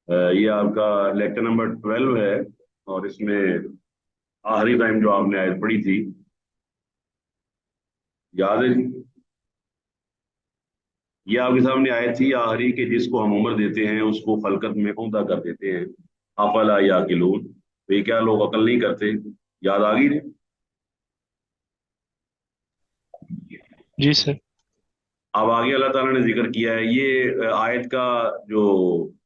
ये आपका lecture number 12 है और इसमें आखिरी टाइम जो आपने आयत पढ़ी थी, याद है? ये आपके सामने आयत थी आखिरी के, जिसको हम उम्र देते हैं उसको खलकत में औंधा कर देते हैं। अफला याकिलून, तो ये क्या लोग अकल नहीं करते? याद आ गई? जी सर। अब आगे अल्लाह ताला ने जिक्र किया है ये आयत का जो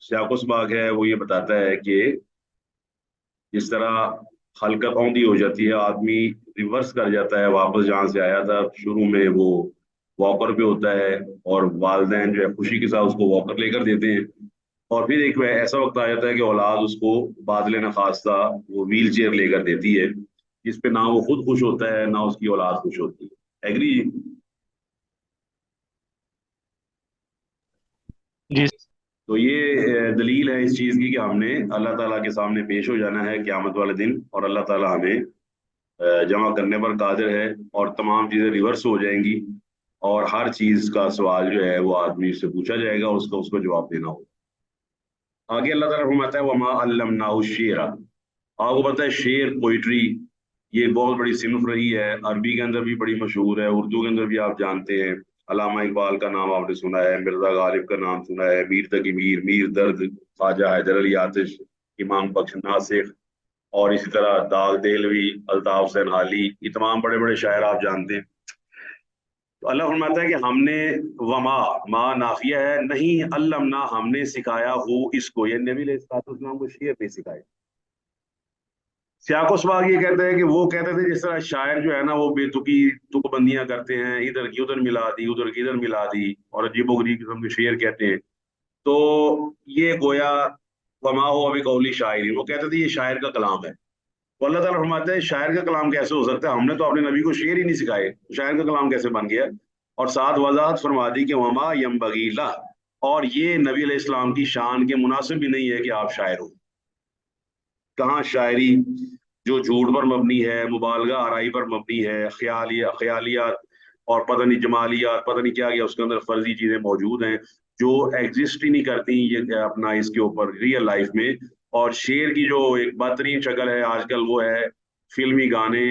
सियाको सबाक है वो ये बताता है कि जिस तरह हलकत औंधी हो जाती है, आदमी रिवर्स कर जाता है वापस जहां से आया था। शुरू में वो वॉकर पे होता है और वालदेन जो है खुशी के साथ उसको वॉकर लेकर देते हैं, और फिर एक ऐसा वक्त आ जाता है कि औलाद उसको बादल न खास्ता वो व्हील चेयर लेकर देती है, जिस पे ना वो खुद खुश होता है ना उसकी औलाद खुश होती है। एग्री? जी। तो ये दलील है इस चीज की कि हमने अल्लाह ताला के सामने पेश हो जाना है क़यामत वाले दिन, और अल्लाह ताला हमें जमा करने पर कादिर है, और तमाम चीजें रिवर्स हो जाएंगी, और हर चीज का सवाल जो है वो आदमी से पूछा जाएगा, उसका उसको जवाब देना होगा। आगे अल्लाह ताला फरमाता है वमा अल्लमनाहु शेरा। आपको पता है शेर पोइट्री ये बहुत बड़ी सिनफ रही है, अरबी के अंदर भी बड़ी मशहूर है, उर्दू के अंदर भी आप जानते हैं। अल्लामा इकबाल का नाम आपने सुना है, मिर्जा गालिब का नाम सुना है, मीर तकी मीर, मीर दर्द, ख्वाजा हैदर अली आतिश, इमाम बख्श नासिर, और इसी तरह दाग देहलवी, अल्ताफ हुसैन हाली, ये तमाम बड़े बड़े शायर आप जानते हैं। तो अल्लाह फरमाता है कि हमने वमा, मा नाफिया है, नहीं, अल्लमना हमने सिखाया हो इसको, ये नबी अलैहिस्सलाम को शेर नहीं सिखाया। सियाको सवाल ये कहते हैं कि वो कहते थे जिस तरह शायर जो है ना वो बेतुकी तुकबंदियां करते हैं, इधर की उधर मिला दी, उधर की इधर मिला दी, और अजीबोगरीब किस्म के शेर कहते हैं। तो ये गोया वमा हो अभी कौली शायरी, वो कहते थे ये शायर का कलाम है। तो अल्लाह ताला फरमाते हैं शायर का कलाम कैसे हो सकता है, हमने तो अपने नबी को शेर ही नहीं सिखाए, तो शायर का कलाम कैसे बन गया? और साथ वजाहत फरमा दी कि वमा यम बगीला, और ये नबी अलैहि इस्लाम की शान के मुनासिब भी नहीं है कि आप शायर हो। कहाँ शायरी जो झूठ पर मबनी है, मुबालगा आराई पर मबनी है, ख्यालियात और पता नहीं जमालियात, पता नहीं क्या क्या उसके अंदर फर्जी चीजें मौजूद हैं जो एग्जिस्ट ही नहीं करती ये अपना इसके ऊपर रियल लाइफ में। और शेर की जो एक बदतरीन शक्ल है आजकल वो है फिल्मी गाने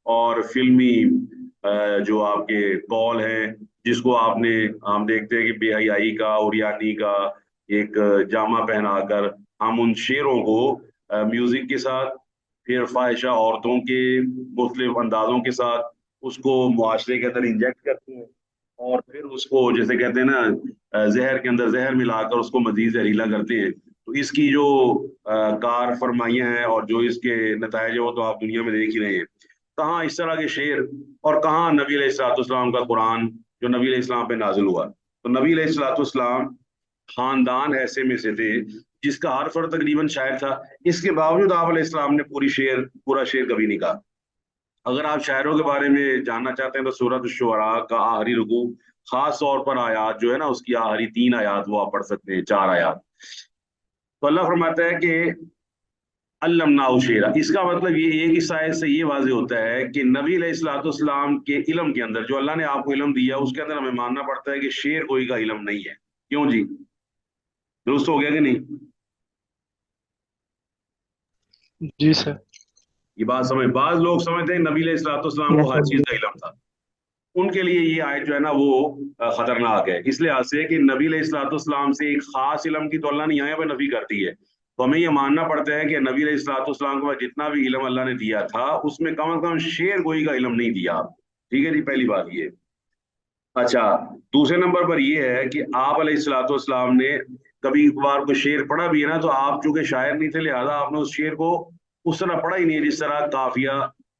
और फिल्मी जो आपके कॉल हैं, जिसको आपने हम देखते हैं कि बेहयाई का, उरियानी का एक जामा पहनाकर हम उन शेरों को म्यूजिक के साथ, फिर फाहिशा औरतों के मुख्तलिफ अंदाजों के साथ उसको मुआशरे के अंदर इंजेक्ट करते हैं, और फिर उसको जैसे कहते हैं ना जहर के अंदर जहर मिलाकर उसको मजीद जहरीला करते हैं। तो इसकी जो कार फरमाइयाँ हैं और जो इसके नतायज है वो तो आप दुनिया में देख ही रहे हैं। कहाँ इस तरह के शेर, और कहाँ नबी अलैहिस्सलाम का कुरान जो नबी अलैहिस्सलाम पे नाजिल हुआ। तो नबी अलैहिस्सलाम खानदान ऐसे में से थे जिसका हर फर्द तकरीबन शायर था, इसके बावजूद आप अलैहिस्सलाम ने पूरा शेर कभी नहीं कहा। अगर आप शायरों के बारे में जानना चाहते हैं तो सूरत शुअरा का आखिरी रुकू, खास तौर पर आयात जो है ना उसकी आखिरी 3 आयात वो आप पढ़ सकते हैं, 4 आयात। तो अल्लाह फरमाता है कि अल्लमनाहु शेरा, इसका मतलब ये एक इस आयत से ये वाज़ेह होता है कि नबी अलैहिस्सलाम के इल्म के अंदर जो अल्लाह ने आपको इल्म दिया उसके अंदर हमें मानना पड़ता है कि शेर कोई का इल्म नहीं है। क्यों जी? दुरुस्त हो गया कि नहीं? जी सर। ये बात समझ, बाज लोग समझते हैं नबी अलैहिस्सलाम को यस हर सर। चीज का इल्म था, उनके लिए ये आयत जो है ना वो खतरनाक है, इस लिहाज से कि नबी अलैहिस्सलाम से एक खास इल्म की तो अल्लाह ने यहाँ पर नफी करती है। तो हमें ये मानना पड़ता है कि नबी अलैहिस्सलाम को जितना भी इल्म अल्लाह ने दिया था उसमें कम से कम शेर गोई का इल्म नहीं दिया। ठीक है जी, पहली बात ये। अच्छा, दूसरे नंबर पर ये है कि आप अलैहिस्सलाम ने कभी कभार को शेर पढ़ा भी है ना, तो आप चूंकि शायर नहीं थे लिहाजा आपने उस शेर को उस तरह पढ़ा ही नहीं है जिस तरह काफिया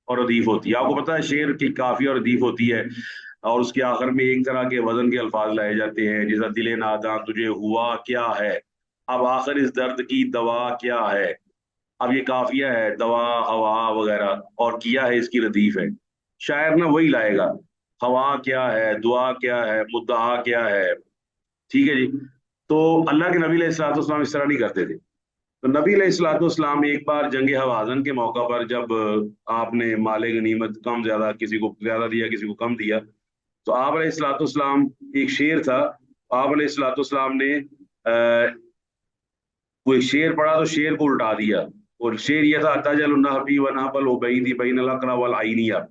और अदीफ होती है। आपको पता है शेर की काफिया और अदीफ होती है, और उसके आखिर में एक तरह के वजन के अल्फाज लाए जाते हैं, जैसा दिले नादा तुझे हुआ क्या है, अब आखिर इस दर्द की दवा क्या है। अब ये काफिया है, दवा हवा वगैरह, और किया है इसकी रदीफ है। शायर ना वही लाएगा, हवा क्या है, दुआ क्या है, मुद्दा क्या है। ठीक है जी। तो अल्लाह के नबी अलैहिस्सलाम इस तरह नहीं करते थे। तो नबी अलैहिस्सलाम एक बार जंग हवाजन के मौका पर जब आपने माले गनीमत कम ज्यादा, किसी को ज्यादा दिया किसी को कम दिया, तो आप अलैहिस्सलाम एक शेर था, आप अलैहिस्सलाम ने कोई शेर पढ़ा तो शेर को उल्टा दिया, और शेर ये था तजल नहबी व नहबल उबैदी बैन अल अकरा वल आइनिया।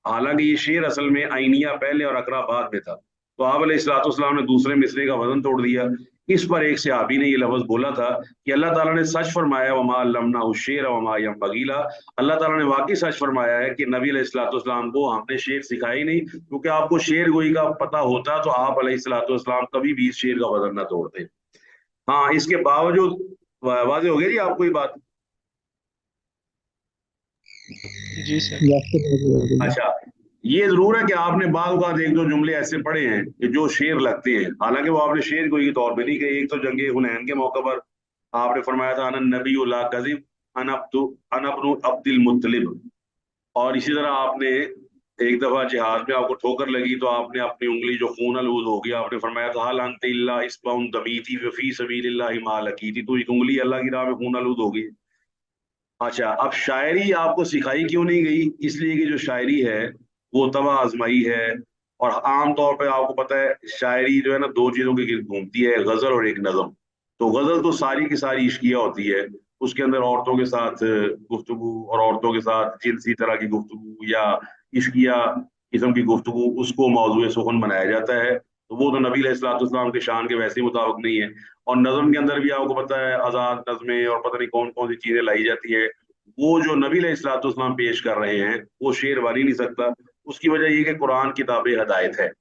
हालांकि ये शेर असल में आइनिया पहले और अकरा बाद में था। तो आप अलैहिस्सलाम ने दूसरे मिसरे का वजन तोड़ दिया। इस पर एक सहाबी ने ये लफ्ज बोला था कि अल्लाह ताला ने सच फरमाया वमा अल्लमनाहु शेर वमा यंबगी ला। अल्लाह ताला ने वाकई सच फरमाया है कि नबी अलैहिस्सलाम को हमने शेर सिखाया ही नहीं, क्योंकि आपको शेर गोई का पता होता तो आप अलैहिस्सलाम कभी भी इस शेर का वजन ना तोड़ते। हाँ, इसके बावजूद वाजे हो गई जी आपको ये बात? जी सर। अच्छा, ये जरूर है कि आपने बाल का एक दो जुमले ऐसे पढ़े हैं कि जो शेर लगते हैं, हालांकि वो आपने शेर कोई के तौर पे नहीं कहे। एक तो जंगे हुनैन के मौके पर आपने फरमाया था अनन नबी ला कज़िब अनब्नु अब्दुल मुत्तलिब। और इसी तरह आपने एक दफा जिहाद में आपको ठोकर लगी तो आपने अपनी उंगली जो खून आलूद हो गया, आपने फरमाया था हल अंत इल्ला इस्बाउन दमीती फी सबीलिल्लाहि मा लकीती, तो एक उंगली अल्लाह की राह में खून आलूद हो गई। अच्छा, अब शायरी आपको सिखाई क्यों नहीं गई? इसलिए कि जो शायरी है वो तवा आजमाई है। और आम तौर पे आपको पता है शायरी जो है ना दो चीजों के गिर्द घूमती है, गजल और एक नज्म। तो गजल तो सारी की सारी इश्किया होती है, उसके अंदर औरतों के साथ गुफ्तगू और औरतों के साथ जिनसी तरह की गुफ्तगू या इश्किया किस्म की गुफ्तगू, उसको मौजूद सुखन बनाया जाता है। तो वो तो नबी अलैहिस्सलाम के शान के वैसे ही मुताबिक नहीं है। और नज्म के अंदर भी आपको पता है आजाद नज़में और पता नहीं कौन कौन सी चीजें लाई जाती है। वो जो नबी अलैहिस्सलाम पेश कर रहे हैं वो शेर बन ही नहीं सकता। उसकी वजह ये कि कुरान किताब हदायत है।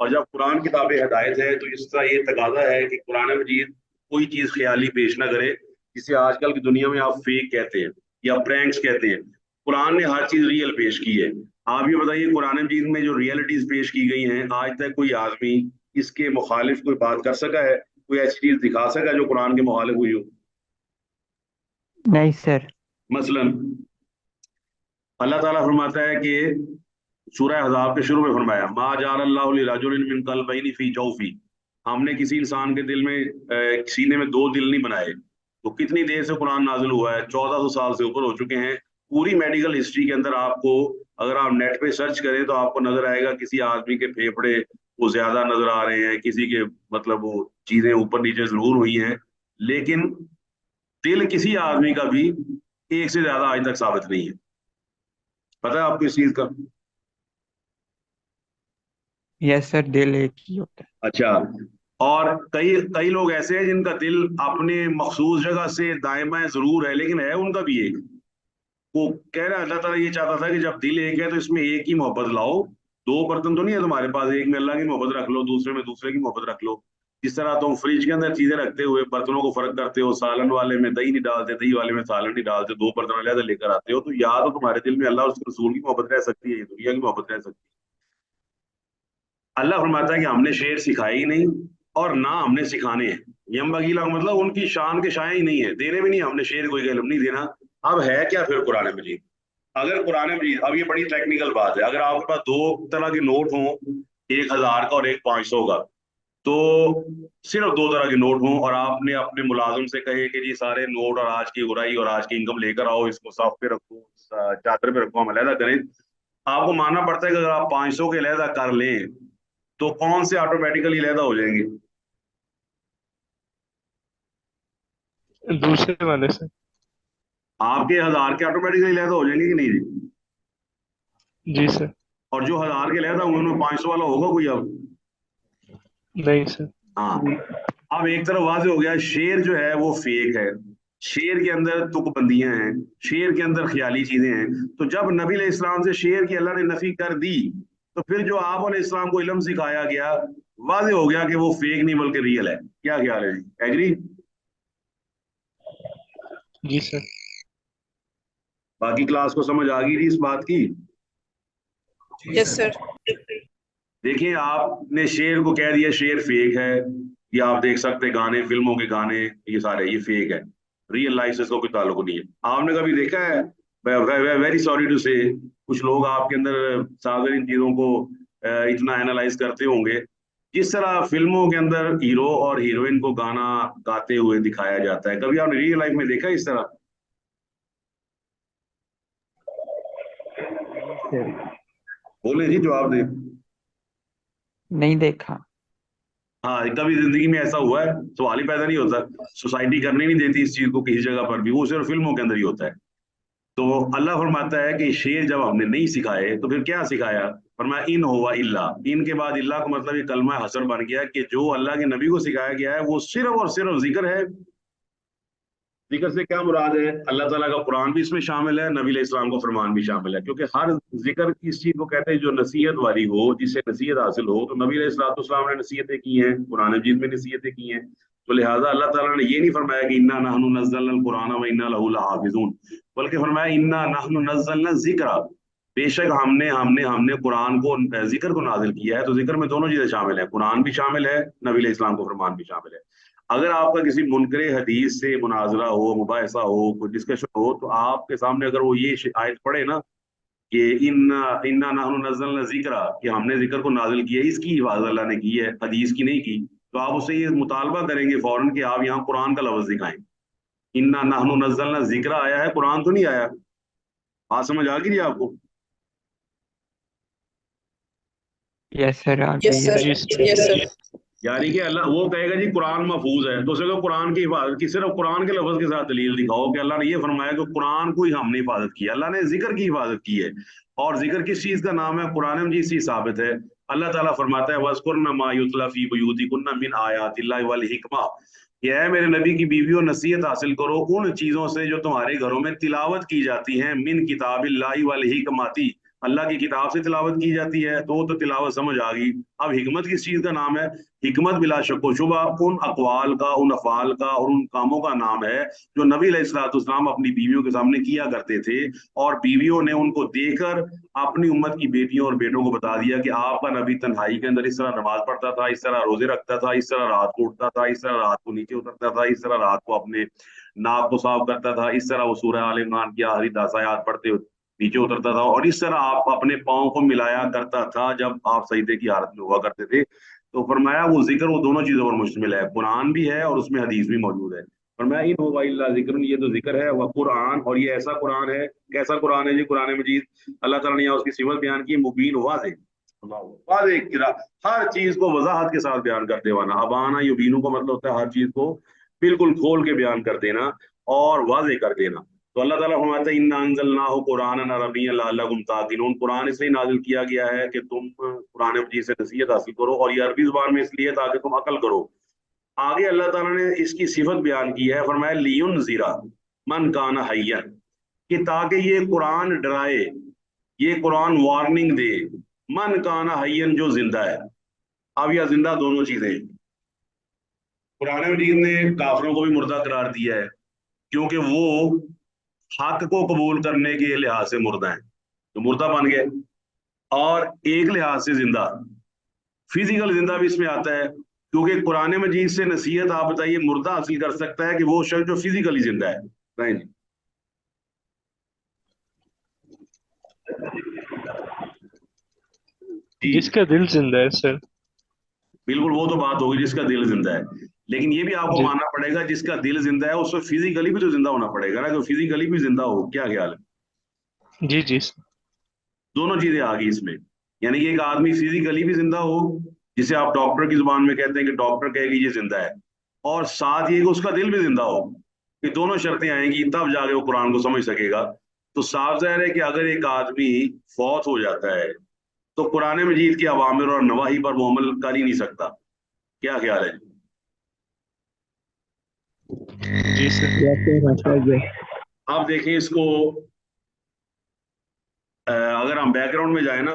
और जब कुरान किताब हदायत है तो इसका ये तकाजा है कि कुरान मजीद कोई चीज ख्याली पेश ना करे, जिसे आजकल की दुनिया में आप फेक कहते हैं या प्रैंक्स कहते हैं। कुरान ने हर चीज रियल पेश की है। आप ये बताइए कुरान मजीद में जो रियलिटीज पेश की गई हैं आज तक कोई आदमी इसके मुखालिफ कोई बात कर सका है? कोई ऐसी चीज दिखा सका जो कुरान के मुखालिफ हुई हो? नहीं सर। मसलन अल्लाह ताला फरमाता है कि सूरह हज़ाब के शुरू में फरमाया मा जाअल्लाहु लिरजुलिन मिन क़ल्बैनि फी जौफी। हमने किसी इंसान के दिल में सीने में दो दिल नहीं बनाए। तो कितनी देर से कुरान नाजिल हुआ है? 1400 साल से ऊपर हो चुके हैं। पूरी मेडिकल हिस्ट्री के अंदर आपको अगर आप नेट पे सर्च करें तो आपको नजर आएगा किसी आदमी के फेफड़े वो ज्यादा नजर आ रहे हैं, किसी के मतलब वो चीजें ऊपर नीचे जरूर हुई हैं, लेकिन दिल किसी आदमी का भी एक से ज्यादा आज तक साबित नहीं है। पता है आपको इस चीज का? यस सर, दिल एक ही होता अच्छा, और कई कई लोग ऐसे हैं जिनका दिल अपने मखसूस जगह से दाएं बाएं जरूर है, लेकिन है उनका भी एक। वो कह रहा है अल्लाह ताला ये चाहता था कि जब दिल एक है तो इसमें एक ही मोहब्बत लाओ। दो बर्तन तो नहीं है तुम्हारे पास, एक में अल्लाह की मोहब्बत रख लो, दूसरे में दूसरे की मोहब्बत रख लो। जिस तरह तुम फ्रिज के अंदर चीजें रखते हुए बर्तनों को फर्क करते हो, सालन वाले में दही नहीं डालते, दही वाले में सालन नहीं डालते, दो बर्तन अलग लेकर आते हो, तो या तो तुम्हारे दिल में अल्लाह और उसके रसूल की मोहब्बत रह सकती है, ये दुनिया की मोहब्बत रह सकती है। अल्लाह फरमाता है कि हमने शेर सिखाए ही नहीं और ना हमने सिखाने हैं। यम बगीला का मतलब उनकी शान के शाया ही नहीं है, देने भी नहीं, हमने शेर कोई इल्म नहीं देना। अब है क्या फिर कुरान मजीद? अगर कुरान मजीद, अब ये बड़ी टेक्निकल बात है, अगर आपके पास दो तरह के नोट हों, 1000 का और एक 500 का, तो सिर्फ दो तरह के नोट हों और आपने अपने मुलाजिम से कहे कि जी सारे नोट और आज की उड़ाई और आज की इनकम लेकर आओ, इसको साफ पे रखो, चादर पे रखो, हम अलहदा करें। आपको मानना पड़ता है कि अगर आप 500 के अलहदा कर लें तो कौन से ऑटोमेटिकली अलहदा हो जाएंगे? है दूसरे वाले से। आपके 1000 के ऑटोमेटिकली अलहदा हो जाएंगे कि नहीं जी? जी सर। और जो 1000 के अलहदा होंगे उनमें 500 वाला होगा कोई? अब नहीं सर। हाँ, अब एक तरफ वाज़ेह हो गया शेर जो है वो फेक है, शेर के अंदर तुकबंदियां हैं, शेर के अंदर ख्याली चीजें हैं। तो जब नबी अलैहि इस्लाम से शेर की अल्लाह ने नफी कर दी, तो फिर जो आप अलैहि इस्लाम को इल्म सिखाया गया, वाज़ेह हो गया कि वो फेक नहीं बल्कि रियल है। क्या ख्याल है जी, एग्री? जी सर। बाकी क्लास को समझ आ गई थी इस बात की? Yes sir. देखिए, आपने शेर को कह दिया शेर फेक है, ये आप देख सकते हैं गाने, फिल्मों के गाने, ये सारे ये फेक है, रियल लाइफ से इसका कोई ताल्लुक नहीं है। आपने कभी देखा है? वेरी सॉरी टू से कुछ लोग आपके अंदर सागर इन चीजों को इतना एनालाइज करते होंगे। जिस तरह फिल्मों के अंदर हीरो और हीरोइन को गाना गाते हुए दिखाया जाता है, कभी आपने रियल लाइफ में देखा है इस तरह? सर। बोले जी, जवाब दे। नहीं देखा। हाँ, कभी जिंदगी में ऐसा हुआ है? सवाल ही पैदा नहीं होता। सोसाइटी करने नहीं देती इस चीज को किसी जगह पर भी, वो सिर्फ फिल्मों के अंदर ही होता है। तो अल्लाह फरमाता है कि शेर जब हमने नहीं सिखाए तो फिर क्या सिखाया? फरमाया इन हुआ इल्ला। इन के बाद इल्ला का मतलब ये कलमा हसर बन गया कि जो अल्लाह के नबी को सिखाया गया है वो सिर्फ और सिर्फ जिक्र है। जिक्र से क्या मुराद है? अल्लाह ताला का कुरान भी इसमें शामिल है, नबी अलैहिस्सलाम का फरमान भी शामिल है। क्योंकि हर जिक्र इस चीज को कहते हैं जो नसीहत वाली हो, जिससे नसीहत हासिल हो। तो नबी अलैहिस्सलाम ने नसीहतें की हैं, कुरान मजीद में नसीहतें की हैं। तो लिहाजा अल्लाह ताला ने ये नहीं फरमाया कि इन्ना नहनु नज़्ज़लनल कुरान व इन्ना लहू लहाफिज़ून, बल्कि फरमाया इन्ना नहनु नज़्ज़लना ज़िक्रा। बेशक हमने हमने हमने कुरान को, जिक्र को नाजिल किया है। तो जिक्र में दोनों चीजें शामिल हैं, कुरान भी शामिल है, नबी अलैहिस्सलाम को फरमान भी शामिल है। अगर आपका किसी मुनकरे हदीस से मुनाजरा हो, मुबाहिसा हो, कोई डिस्कशन हो, तो आपके सामने अगर वो ये आयत पढ़े ना कि इन्ना इन्ना नहनु नज़्ज़लना ज़िक्रा, कि हमने जिक्र को नाजिल किया, इसकी हिफाजत अल्लाह ने की है, हदीस की नहीं की, तो आप उससे ये मुतालबा करेंगे फौरन कि आप यहाँ कुरान का लफ्ज दिखाएं। इन्ना नहनु नज़्ज़लना ज़िक्रा आया है, कुरान तो नहीं आया। बात समझ आ गई आपको? यस सर, आ Yes, गई sir. है। जी सर। Yes, sir. यानी कि अल्लाह वो कहेगा जी कुरान महफूज है, तो उसे कहो कुरान की हिफाजत की, सिर्फ कुरान के लफ्ज के साथ दलील दिखाओ कि अल्लाह ने ये फरमाया कि कुरान को ही हमने हिफाजत की है। अल्लाह ने जिक्र की हिफाजत की है। और जिक्र किस चीज का नाम है? कुरान मजीद से साबित है। अल्लाह ताला फरमाता है वज़कुरना मा युतला फी बुयूतिकुन्ना मिन आयातिल्लाहि वल हिकमा, ये है मेरे नबी की बीवियों, नसीहत हासिल करो उन चीजों से जो तुम्हारे घरों में तिलावत की जाती हैं, मिन किताबिल्लाहि वल हिकमती, अल्लाह की किताब से तिलावत की जाती है। तो तिलावत समझ आ गई। अब हिकमत किस चीज का नाम है? हिकमत बिला शक व शुबा उन अकवाल का, उन अफाल का और उन कामों का नाम है जो नबी अलैहिस्सलाम अपनी बीवियों के सामने किया करते थे। और बीवियों ने उनको देखकर अपनी उम्मत की बेटियों और बेटों को बता दिया कि आपका नबी तन्हाई के अंदर इस तरह नमाज पढ़ता था, इस तरह रोजे रखता था, इस तरह रात को उठता था, इस तरह रात को नीचे उतरता था, इस तरह रात को अपने नाक को साफ करता था, इस तरह वो सूरह आल इमरान की आखिरी 10 आयत पढ़ते नीचे उतरता था, और इस तरह आप अपने पाँव को मिलाया करता था जब आप सजदे की हालत में हुआ करते थे। तो फरमाया वो जिक्र वो दोनों चीजों पर मुश्तमिल है, कुरान भी है और उसमें हदीस भी मौजूद है। फरमाया इन हुवा इल्ला जिक्र, ये तो जिक्र है, वह कुरान, और ये ऐसा कुरान है। कैसा कुरान है जी? कुरान मजीद अल्लाह ताला ने यहाँ उसकी सिफत बयान की, मुबीन वाज़ेह, वाज़ेह, हर चीज को वजाहत के साथ बयान कर देवाना। अबाना युबीनु का मतलब होता है हर चीज को बिल्कुल खोल के बयान कर देना और वाज़ेह कर देना। तो अल्लाह ताला फरमाता है इन्ना अंज़लनाहु कुरानन अरबिय्यन लअल्लकुम ताक़िलून, कुरान इसलिए नाजिल किया गया है कि तुम कुरान मजीद से नसीहत हासिल करो, और ये अरबी जुबान में इसलिए ताकि तुम अकल करो। आगे अल्लाह ताला ने इसकी सिफत बयान की है, फरमाया लियुनज़िरा मन काना हय्यन, कि ताकि ये कुरान डराए, ये कुरान वार्निंग दे, मन काना हय्यन, जो जिंदा है। अब यह जिंदा दोनों चीजें हैं। कुरान मजीद ने काफिरों को भी मुर्दा करार दिया है, क्योंकि वो हक को कबूल करने के लिहाज से मुर्दा है, तो मुर्दा बन गए। और एक लिहाज से जिंदा, फिजिकल जिंदा भी इसमें आता है, क्योंकि कुरान मजीद से नसीहत आप बताइए मुर्दा हासिल कर सकता है कि वो शख्स जो फिजिकली जिंदा है। नहीं जी, जी जिसका दिल जिंदा है सर। बिल्कुल, वो तो बात होगी जिसका दिल जिंदा है। लेकिन ये भी आपको जी मानना पड़ेगा जिसका दिल जिंदा है उसको फिजिकली भी तो जिंदा होना पड़ेगा ना, कि फिजिकली भी जिंदा हो। क्या ख्याल है? जी जी सर। दोनों चीजें आ गई इसमें। यानी कि एक आदमी फिजिकली भी जिंदा हो, जिसे आप डॉक्टर की जुबान में कहते हैं कि डॉक्टर कहेगी ये जिंदा है, और साथ ये कि उसका दिल भी जिंदा हो। ये दोनों शर्तें आएंगी तब जाके वो कुरान को समझ सकेगा। तो साफ जाहिर है कि अगर एक आदमी फौत हो जाता है तो कुरान मजीद के अवामिर और नवाही पर वो अमल कर ही नहीं सकता। क्या ख्याल है? जी सर। यस सर, आता है। आप देखें इसको, अगर हम बैकग्राउंड में जाए ना,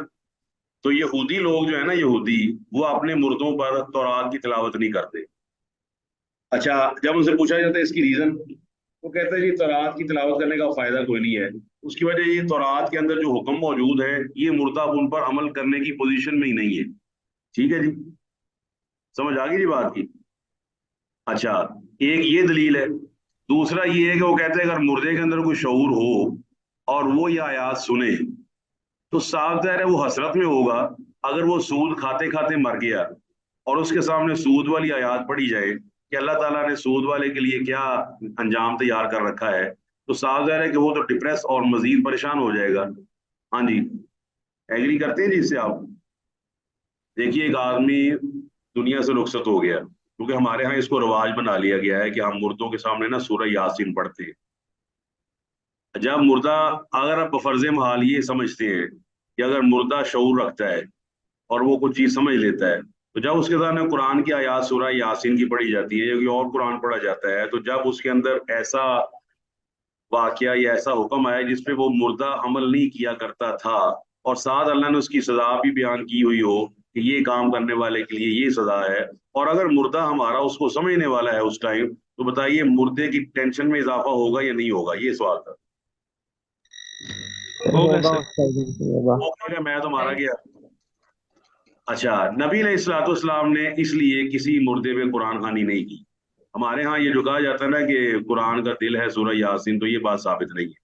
तो यहूदी लोग जो है ना, यहूदी, वो अपने मुर्दों पर तौरात की तिलावत नहीं करते। अच्छा, जब उनसे पूछा जाता है इसकी रीजन, वो कहते हैं जी तौरात की तिलावत करने का फायदा कोई नहीं है। उसकी वजह ये तौरात के अंदर जो हुक्म मौजूद है, ये मुर्दा उन पर अमल करने की पोजीशन में ही नहीं है। ठीक है जी, समझ आ गई जी बात की? अच्छा, एक ये दलील है। दूसरा ये है कि वो कहते हैं अगर मुर्दे के अंदर कोई शऊर हो और वो ये आयात सुने, तो साफ जाहिर है वो हसरत में होगा। अगर वो सूद खाते खाते मर गया और उसके सामने सूद वाली आयात पढ़ी जाए कि अल्लाह ताला ने सूद वाले के लिए क्या अंजाम तैयार कर रखा है, तो साफ जाहिर है कि वो तो डिप्रेस और मजीद परेशान हो जाएगा। हाँ जी, एग्री करते हैं जी इससे आप? देखिए, एक आदमी दुनिया से रुखसत हो गया, क्योंकि हमारे यहाँ इसको रिवाज बना लिया गया है कि हम मुर्दों के सामने ना सूरह यासीन पढ़ते हैं। जब मुर्दा, अगर आप बफर्ज महाल ये समझते हैं कि अगर मुर्दा शऊर रखता है और वो कुछ चीज समझ लेता है, तो जब उसके सामने कुरान की आयत सूरह यासीन की पढ़ी जाती है या कोई और कुरान पढ़ा जाता है, तो जब उसके अंदर ऐसा वाकया या ऐसा हुक्म आया जिसपे वो मुर्दा अमल नहीं किया करता था, और साथ अल्लाह ने उसकी सजा भी बयान की हुई हो कि ये काम करने वाले के लिए ये सजा है, और अगर मुर्दा हमारा उसको समझने वाला है उस टाइम, तो बताइए मुर्दे की टेंशन में इजाफा होगा या नहीं होगा? ये सवाल था। होगा होगा सर। उस्ताद जी, होगा। ओके, मैं तो मारा गया। अच्छा, नबी अलैहिस्सलाम ने इसलिए किसी मुर्दे पे कुरान खानी नहीं की। हमारे यहाँ ये जो कहा जाता है ना कि कुरान का दिल है सूरह यासीन, तो ये बात साबित नहीं है।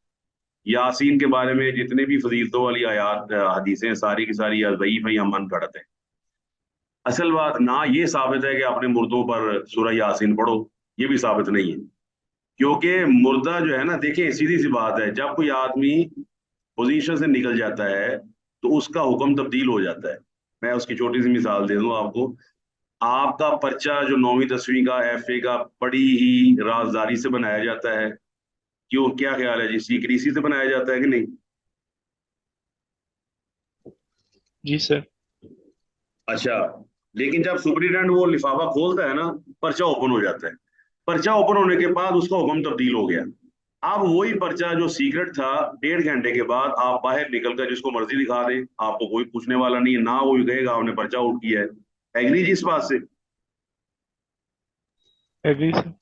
यासीन के बारे में जितने भी फजीलतों वाली आयात हदीसें सारी की सारी ज़ईफ है या मन गढ़त है। असल बात ना ये साबित है कि अपने मुर्दों पर सूरह यासीन पढ़ो, ये भी साबित नहीं है। क्योंकि मुर्दा जो है ना, देखिए सीधी सी बात है, जब कोई आदमी पोजीशन से निकल जाता है तो उसका हुक्म तब्दील हो जाता है। मैं उसकी छोटी सी मिसाल दे दूं आपको। आपका पर्चा जो 9वीं 10वीं का एफए का बड़ी ही राजदारी से बनाया जाता है, क्यों, क्या ख्याल है जी, सीक्रेसी से बनाया जाता है कि नहीं? जी सर। अच्छा, लेकिन जब सुपरिटेंडेंट वो लिफाफा खोलता है ना, पर्चा ओपन हो जाता है। पर्चा ओपन होने के बाद उसका हुक्म तब्दील हो गया। अब वही पर्चा जो सीक्रेट था, 1.5 घंटे के बाद आप बाहर निकल कर जिसको मर्जी दिखा दे, आपको कोई पूछने वाला नहीं है, ना वो कहेगा आपने पर्चा आउट किया है। एग्री जी इस बात से? Agree sir. यस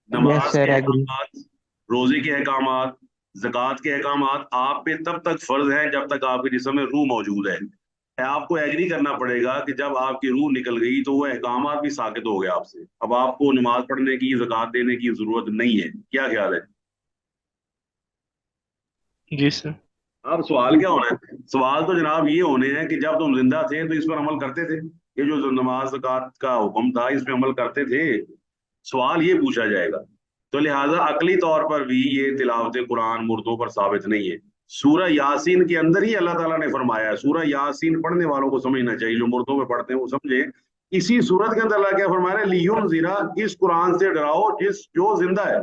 नमाज सर, के एग्री। अहकामात, रोजे के अहकामात, ज़कात के अहकामात आप पे तब तक फर्ज हैं जब तक आपके जिस्म में रूह मौजूद है। आपको एग्री करना पड़ेगा कि जब आपकी रूह निकल गई तो वो अहकामात भी साकित हो गए आपसे। अब आपको नमाज पढ़ने की, ज़कात देने की जरूरत नहीं है। क्या ख्याल है? जी सर। अब सवाल क्या होना है? सवाल तो जनाब ये होने हैं कि जब तुम जिंदा थे तो इस पर अमल करते थे? ये जो नमाज ज़कात का हुक्म था, इस पर अमल करते थे? सवाल ये पूछा जाएगा। तो लिहाजा अकली तौर पर भी ये तिलावत कुरान मुर्दों पर साबित नहीं है। सूरह यासीन के अंदर ही अल्लाह ताला ने फरमाया है, सूरह यासीन पढ़ने वालों को समझना चाहिए, जो मुर्दों में पढ़ते हैं वो समझे। इसी सूरत के अंदर अल्लाह क्या फरमाया है, लियुनज़िरा, इस कुरान से डराओ जिस जो जिंदा है।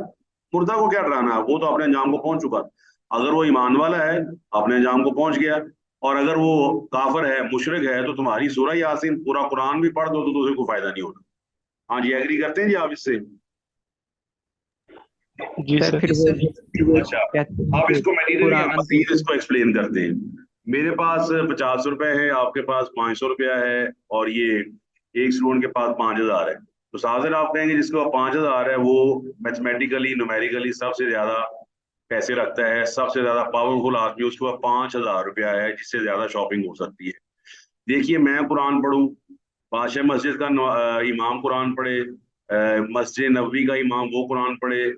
मुर्दा को क्या डराना है, वो तो अपने अंजाम को पहुंच चुका। अगर वो ईमान वाला है, अपने अंजाम को पहुंच गया। और अगर वो काफिर है, मुशरिक है, तो तुम्हारी सूरह यासीन पूरा कुरान भी पढ़ दो तो उसे कोई फायदा नहीं होना। हाँ जी, एग्री करते हैं जी आप इससे? जी सर सर। फिर Yes, वो sir. वो अच्छा, कहते हैं आप कि इसको मजीद या कुरान मजीद को। इसको एक्सप्लेन करते हैं। मेरे पास 50 रुपए है, आपके पास 500 रुपया है, और ये एक स्टूडेंट के पास 5,000 है। तो साजिर आप कहेंगे जिसके पास 5,000 है वो मैथमेटिकली न्यूमेरिकली सबसे ज्यादा पैसे रखता है, सबसे ज्यादा पावरफुल आदमी, उसके पास 5,000 रुपया है जिससे ज्यादा शॉपिंग हो सकती है। देखिए, मैं कुरान पढ़ूं, बादशाह मस्जिद का इमाम कुरान पढ़े, मस्जिद नबवी का इमाम वो कुरान पढ़े,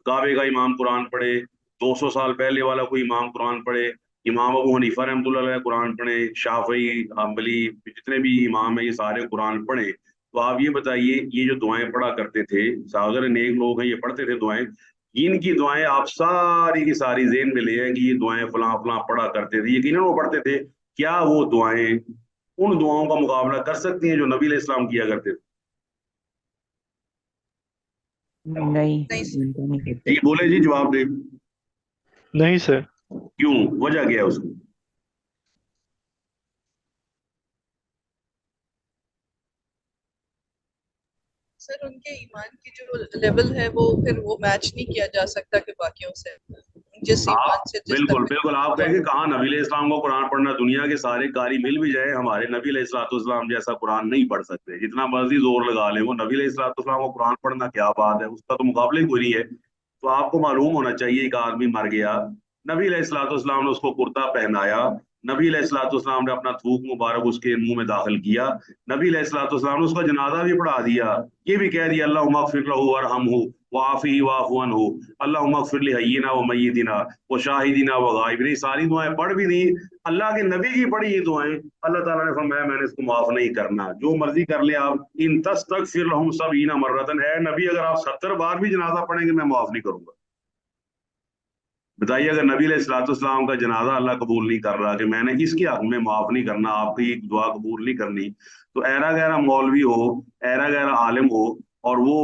काबे का इमाम कुरान पढ़े, 200 साल पहले वाला कोई इमाम कुरान पढ़े, इमाम अबू हनीफा रहमतुल्लाह अलैह कुरान पढ़े, शाफई, हम्बली, जितने भी इमाम है ये सारे कुरान पढ़े। तो आप ये बताइए, ये जो दुआएं पढ़ा करते थे, सागर नेक लोग हैं, ये पढ़ते थे दुआएं, इनकी दुआएं आप सारी की सारी ज़हन में ले आए कि ये दुआएं फलां फलां पढ़ा करते थे, यकीनन वो पढ़ते थे। क्या वो दुआएं उन दुआओं का मुकाबला कर सकती हैं जो नबी अलैहि सलाम किया करते थे? नहीं, नहीं sir. उनका नहीं करते। जी बोले जी, जवाब दे। नहीं सर। क्यों, वजह क्या है उसकी? सर उनके ईमान की जो लेवल है वो फिर वो मैच नहीं किया जा सकता कि बाकियों से, जिस ईमान आप से जिस बिल्कुल तक बिल्कुल, आप कहेंगे कहाँ नबी अलैहि सलाम को कुरान पढ़ना, दुनिया के सारे कारी मिल भी जाए हमारे नबी अलैहिस्सलाम जैसा कुरान नहीं पढ़ सकते, जितना मर्जी जोर लगा ले, वो नबी अलैहिस्सलाम को कुरान पढ़ना क्या बात है, उसका तो मुकाबला ही कोई नहीं है। तो आपको मालूम होना चाहिए, एक आदमी मर गया, नबी अलैहिस्सलाम ने उसको कुर्ता पहनाया, नबी अलैहिस्सलाम ने अपना थूक मुबारक उसके मुंह में दाखिल किया, नबी अलैहिस्सलाम ने उसका जनाजा भी पढ़ा दिया, ये भी कह दिया अल्लाहुम्मा अग़फ़िर लहू वरहमहू वाफ़िही वाफ़ु अन्हु, अल्लाहुम्मा अग़फ़िर लिहय्यिना व मय्यितिना व शाहिदिना व गायबिना, सारी दुआएं पढ़ भी दी। अल्लाह के नबी की पढ़ी ये दुआएं, अल्लाह ताला ने फरमाया मैंने इसको माफ नहीं करना, जो मर्जी कर ले आप, इन तस्तगफिर लहुम सबईना मर्रतन, है नबी अगर आप 70 बार भी जनाजा पढ़ेंगे मैं माफ नहीं करूंगा। بتائیے اگر نبی علیہ الصلوۃ والسلام کا جنازہ اللہ قبول نہیں کر رہا کہ میں نے اس کے حق میں معاف نہیں کرنا، آپ کی دعا قبول نہیں کرنی، تو ایرا گیرا مولوی ہو، ایرا گیرا عالم ہو اور وہ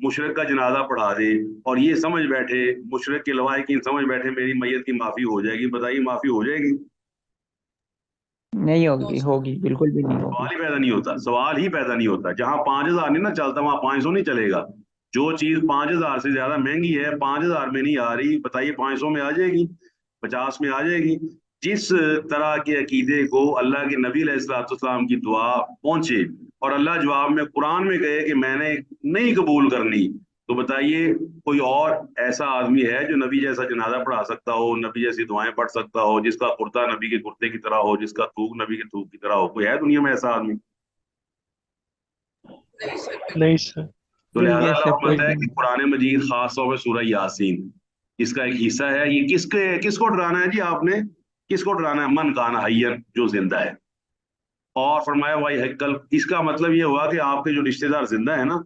مشرک کا جنازہ پڑھا دے اور یہ سمجھ بیٹھے، مشرک کے لوائقین سمجھ بیٹھے میری میت کی معافی ہو جائے گی، بتائیے معافی ہو جائے گی؟ نہیں No, ہوگی، sir. ہوگی بالکل بھی نہیں ہوگی۔ سوال ہی پیدا نہیں ہوتا، سوال ہی پیدا نہیں ہوتا۔ جہاں 5,000 نہیں نا چلتا وہاں 500 نہیں چلے گا۔ جو چیز 5,000 سے زیادہ مہنگی ہے 5,000 میں نہیں آ رہی، بتائیے 500 میں آ جائے گی، 50 میں آ جائے گی؟ جس طرح کے عقیدے کو اللہ کے نبی علیہ الصلوۃ والسلام کی دعا پہنچے اور اللہ جواب میں قرآن میں کہے کہ میں نے نہیں قبول کرنی، تو بتائیے کوئی اور ایسا آدمی ہے جو نبی جیسا جنازہ پڑھا سکتا ہو، نبی جیسی دعائیں پڑھ سکتا ہو، جس کا کرتا نبی کے کرتے کی طرح ہو، جس کا تھوک نبی کے تھوک کی طرح ہو؟ کوئی ہے دنیا میں ایسا آدمی؟ نہیں سر، بالکل نہیں سر۔ تو نہیں لہذا ایسا اللہ کوئی فرماتا ہے بھی کہ قرآن مجید خاص طور پہ سورہ یاسین اس کا ایک حصہ ہے۔ یہ کس کو ڈرانا ہے جی آپ نے؟ کس کو ڈرانا ہے؟ من کان حیًّا، جو زندہ ہے۔ اور فرمایا وائی حقل، اس کا مطلب یہ ہوا کہ آپ کے جو رشتہ دار زندہ ہیں نا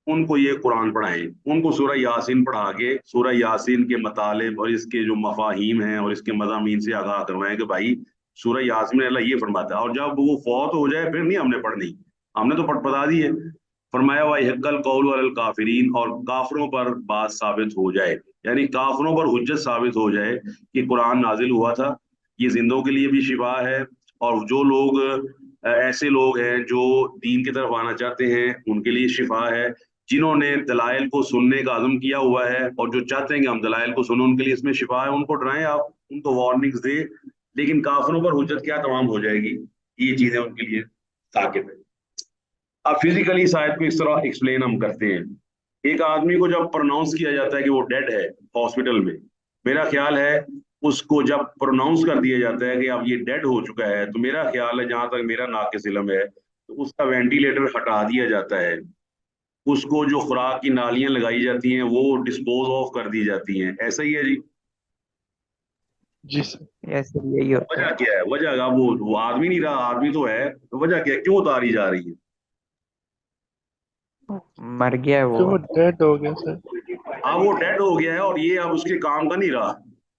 ان کو یہ قرآن پڑھائیں، ان کو سورہ یاسین پڑھا کے سورہ یاسین کے مطالب اور اس کے جو مفاہیم ہیں اور اس کے مضامین سے آگاہ کروائیں کہ بھائی سورہ یاسین میں اللہ یہ فرماتا ہے، اور جب وہ فوت ہو جائے پھر نہیں ہم نے پڑھنی، ہم نے تو پڑھ بتا دی ہے۔ فرمایا وَيَحِقَّ الْقَوْلُ عَلَى الْكَافِرِينَ، اور کافروں پر بات ثابت ہو جائے، یعنی کافروں پر حجت ثابت ہو جائے کہ قرآن نازل ہوا تھا، یہ زندوں کے لیے بھی شفا ہے، اور جو لوگ ایسے لوگ ہیں جو دین کی طرف آنا چاہتے ہیں ان کے لیے شفا ہے، جنہوں نے دلائل کو سننے کا عزم کیا ہوا ہے اور جو چاہتے ہیں کہ ہم دلائل کو سنیں ان کے لیے اس میں شفا ہے۔ ان کو ڈرائیں آپ، ان کو وارننگز دیں، لیکن کافروں پر حجت کیا تمام ہو جائے گی؟ یہ چیزیں ان کے لیے ثابت ہیں۔ اب فزیکلی شاید کو اس طرح ایکسپلین ہم کرتے ہیں، ایک آدمی کو جب پروناؤنس کیا جاتا ہے کہ وہ ڈیڈ ہے ہاسپٹل میں، میرا خیال ہے اس کو جب پروناؤنس کر دیا جاتا ہے کہ اب یہ ڈیڈ ہو چکا ہے، تو میرا خیال ہے جہاں تک میرا ناقص علم ہے تو اس کا وینٹیلیٹر ہٹا دیا جاتا ہے، اس کو جو خوراک کی نالیاں لگائی جاتی ہیں وہ ڈسپوز آف کر دی جاتی ہیں، ایسا ہی ہے جی؟ جی سر۔ ایسے یہی ہوتا وجہ ہے۔ کیا ہے؟ وجہ کا وہ آدمی نہیں رہا، آدمی تو ہے، تو وجہ کیا ہے؟ کیوں اتاری جا رہی ہے؟ مر گیا ہے وہ۔ کہ وہ ڈیڈ ہو گیا سر۔ اب وہ ڈیڈ ہو گیا ہے اور یہ اب اس کے کام کا نہیں رہا،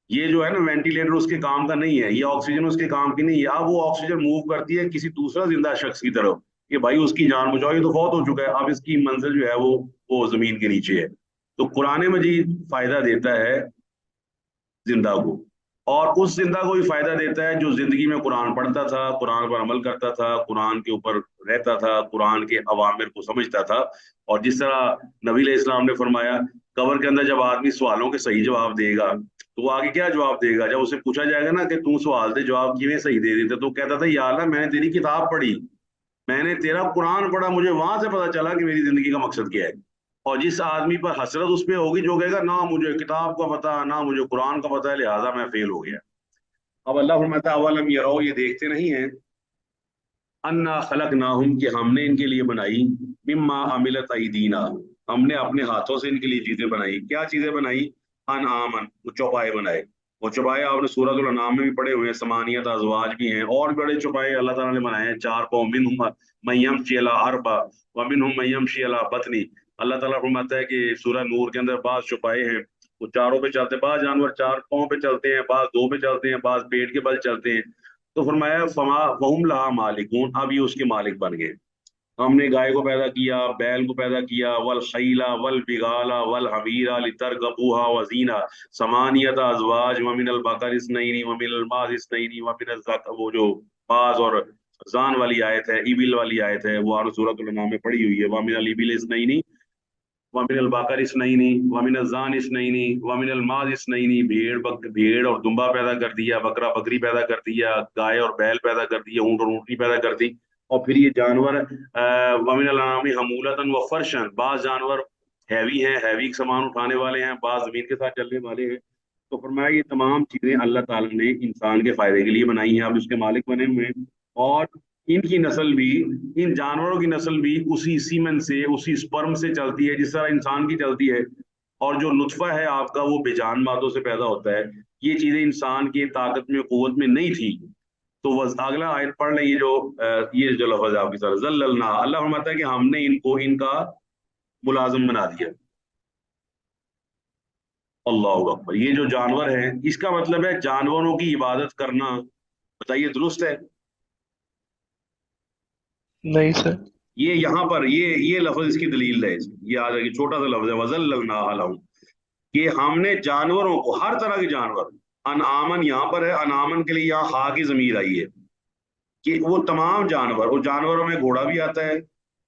یہ جو ہے نا وینٹیلیٹر اس کے کام کا نہیں ہے، یہ آکسیجن اس کے کام کی نہیں ہے، اب وہ آکسیجن موو کرتی ہے کسی دوسرا زندہ شخص کی طرف کہ بھائی اس کی جان بچاؤ، یہ تو فوت ہو چکا ہے، اب اس کی منزل جو ہے وہ زمین کے نیچے ہے۔ تو قرآن مجید فائدہ دیتا ہے زندہ کو، اور اس زندہ کو بھی فائدہ دیتا ہے جو زندگی میں قرآن پڑھتا تھا، قرآن پر عمل کرتا تھا، قرآن کے اوپر رہتا تھا، قرآن کے اوامر کو سمجھتا تھا۔ اور جس طرح نبی علیہ السلام نے فرمایا قبر کے اندر جب آدمی سوالوں کے صحیح جواب دے گا تو وہ آگے کیا جواب دے گا؟ جب اسے پوچھا جائے گا نا کہ تو سوال دے جواب کیویں صحیح دے دیتے، تو کہتا تھا یا اللہ میں نے تیری کتاب پڑھی، میں نے تیرا قرآن پڑھا، مجھے وہاں سے پتا چلا کہ میری زندگی کا مقصد کیا ہے۔ اور جس آدمی پر حسرت اس پہ ہوگی جو کہے گا نہ مجھے کتاب کا پتا نہ مجھے قرآن کا پتا ہے لہٰذا میں فیل ہو گیا۔ اب اللہ فرماتا ہے اولم یرو، یہ دیکھتے نہیں ہیں، انا خلقناہم، کہ ہم نے ان کے لیے بنائی، مما عملت ایدینا، ہم نے اپنے ہاتھوں سے ان کے لیے چیزیں بنائی۔ کیا چیزیں بنائی؟ انعامن، وہ چوپائے بنائے، وہ چوپائے آپ نے سورۃ الانعام میں بھی پڑھے ہوئے ہیں، ثمانیۃ ازواج بھی ہیں، اور بڑے چوپائے اللہ تعالیٰ نے بنائے ہیں، چار پاؤں، منہم من یمشی علی اربع ومنہم من یمشی علی بطن۔ اللہ تعالیٰ فرماتا ہے کہ سورہ نور کے اندر بعض چوپائے ہیں وہ چاروں پہ چلتے ہیں، بعض جانور چار پاؤں پہ چلتے ہیں، بعض دو پہ چلتے ہیں، بعض پیٹ کے بل چلتے ہیں۔ تو فرمایا فما وہم لہا مالکون، اب یہ اس کے مالک بن گئے۔ ہم نے گائے کو پیدا کیا، بیل کو پیدا کیا، والخیل والبغال والحمیر لترکبوها وزینہ، ثمانیۃ ازواج ومن البقر اثنین ومن الماعز اثنین ومن الذکر، وہ جو باز اور زان والی آیت ہے، ایبل والی آیت ہے، وہ آپ سورۃ الانعام میں پڑھی ہوئی ہے، ومن الابل اثنین ومن البقر اثنین ومن الزان اثنین ومن الماعز اثنین، بھیڑ اور دمبا پیدا کر دیا، بکرا بکری پیدا کر دیا، گائے اور بیل پیدا کر دیا، اونٹ اور اونٹنی پیدا کر دی۔ اور پھر یہ جانور ومن الانعام حمولۃ وفرشا، بعض جانور ہیوی ہیں، ہیوی سامان اٹھانے والے ہیں، بعض زمین کے ساتھ چلنے والے ہیں۔ تو فرمایا یہ تمام چیزیں اللہ تعالیٰ نے انسان کے فائدے کے لیے بنائی ہیں، اب اس کے مالک بنے ہوئے ہیں۔ اور ان کی نسل بھی، ان جانوروں کی نسل بھی اسی سیمن سے، اسی سپرم سے چلتی ہے جس طرح انسان کی چلتی ہے، اور جو نطفہ ہے آپ کا وہ بے جان مادوں سے پیدا ہوتا ہے۔ یہ چیزیں انسان کی طاقت میں، قوت میں نہیں تھی۔ تو اگلا آیت پڑھ لیں، یہ جو لفظ ہے آپ کی طرف ذللنا، اللہ فرماتا ہے کہ ہم نے ان کو ان کا ملازم بنا دیا، अल्लाह अकबर। ये जो जानवर हैं, इसका मतलब है जानवरों की इबादत करना, बताइए दुरुस्त है? नहीं सर। ये यहाँ पर ये लफ्ज इसकी दलील है, ये आ जाएगी, छोटा सा लफ्ज है, वज़ल्ललनाहा लहुम, कि हमने जानवरों को, हर तरह के जानवर, अनआमन यहाँ पर है, अनामन के लिए यहाँ हा की जमीर आई है, कि वो तमाम जानवर, वो जानवरों में घोड़ा भी आता है,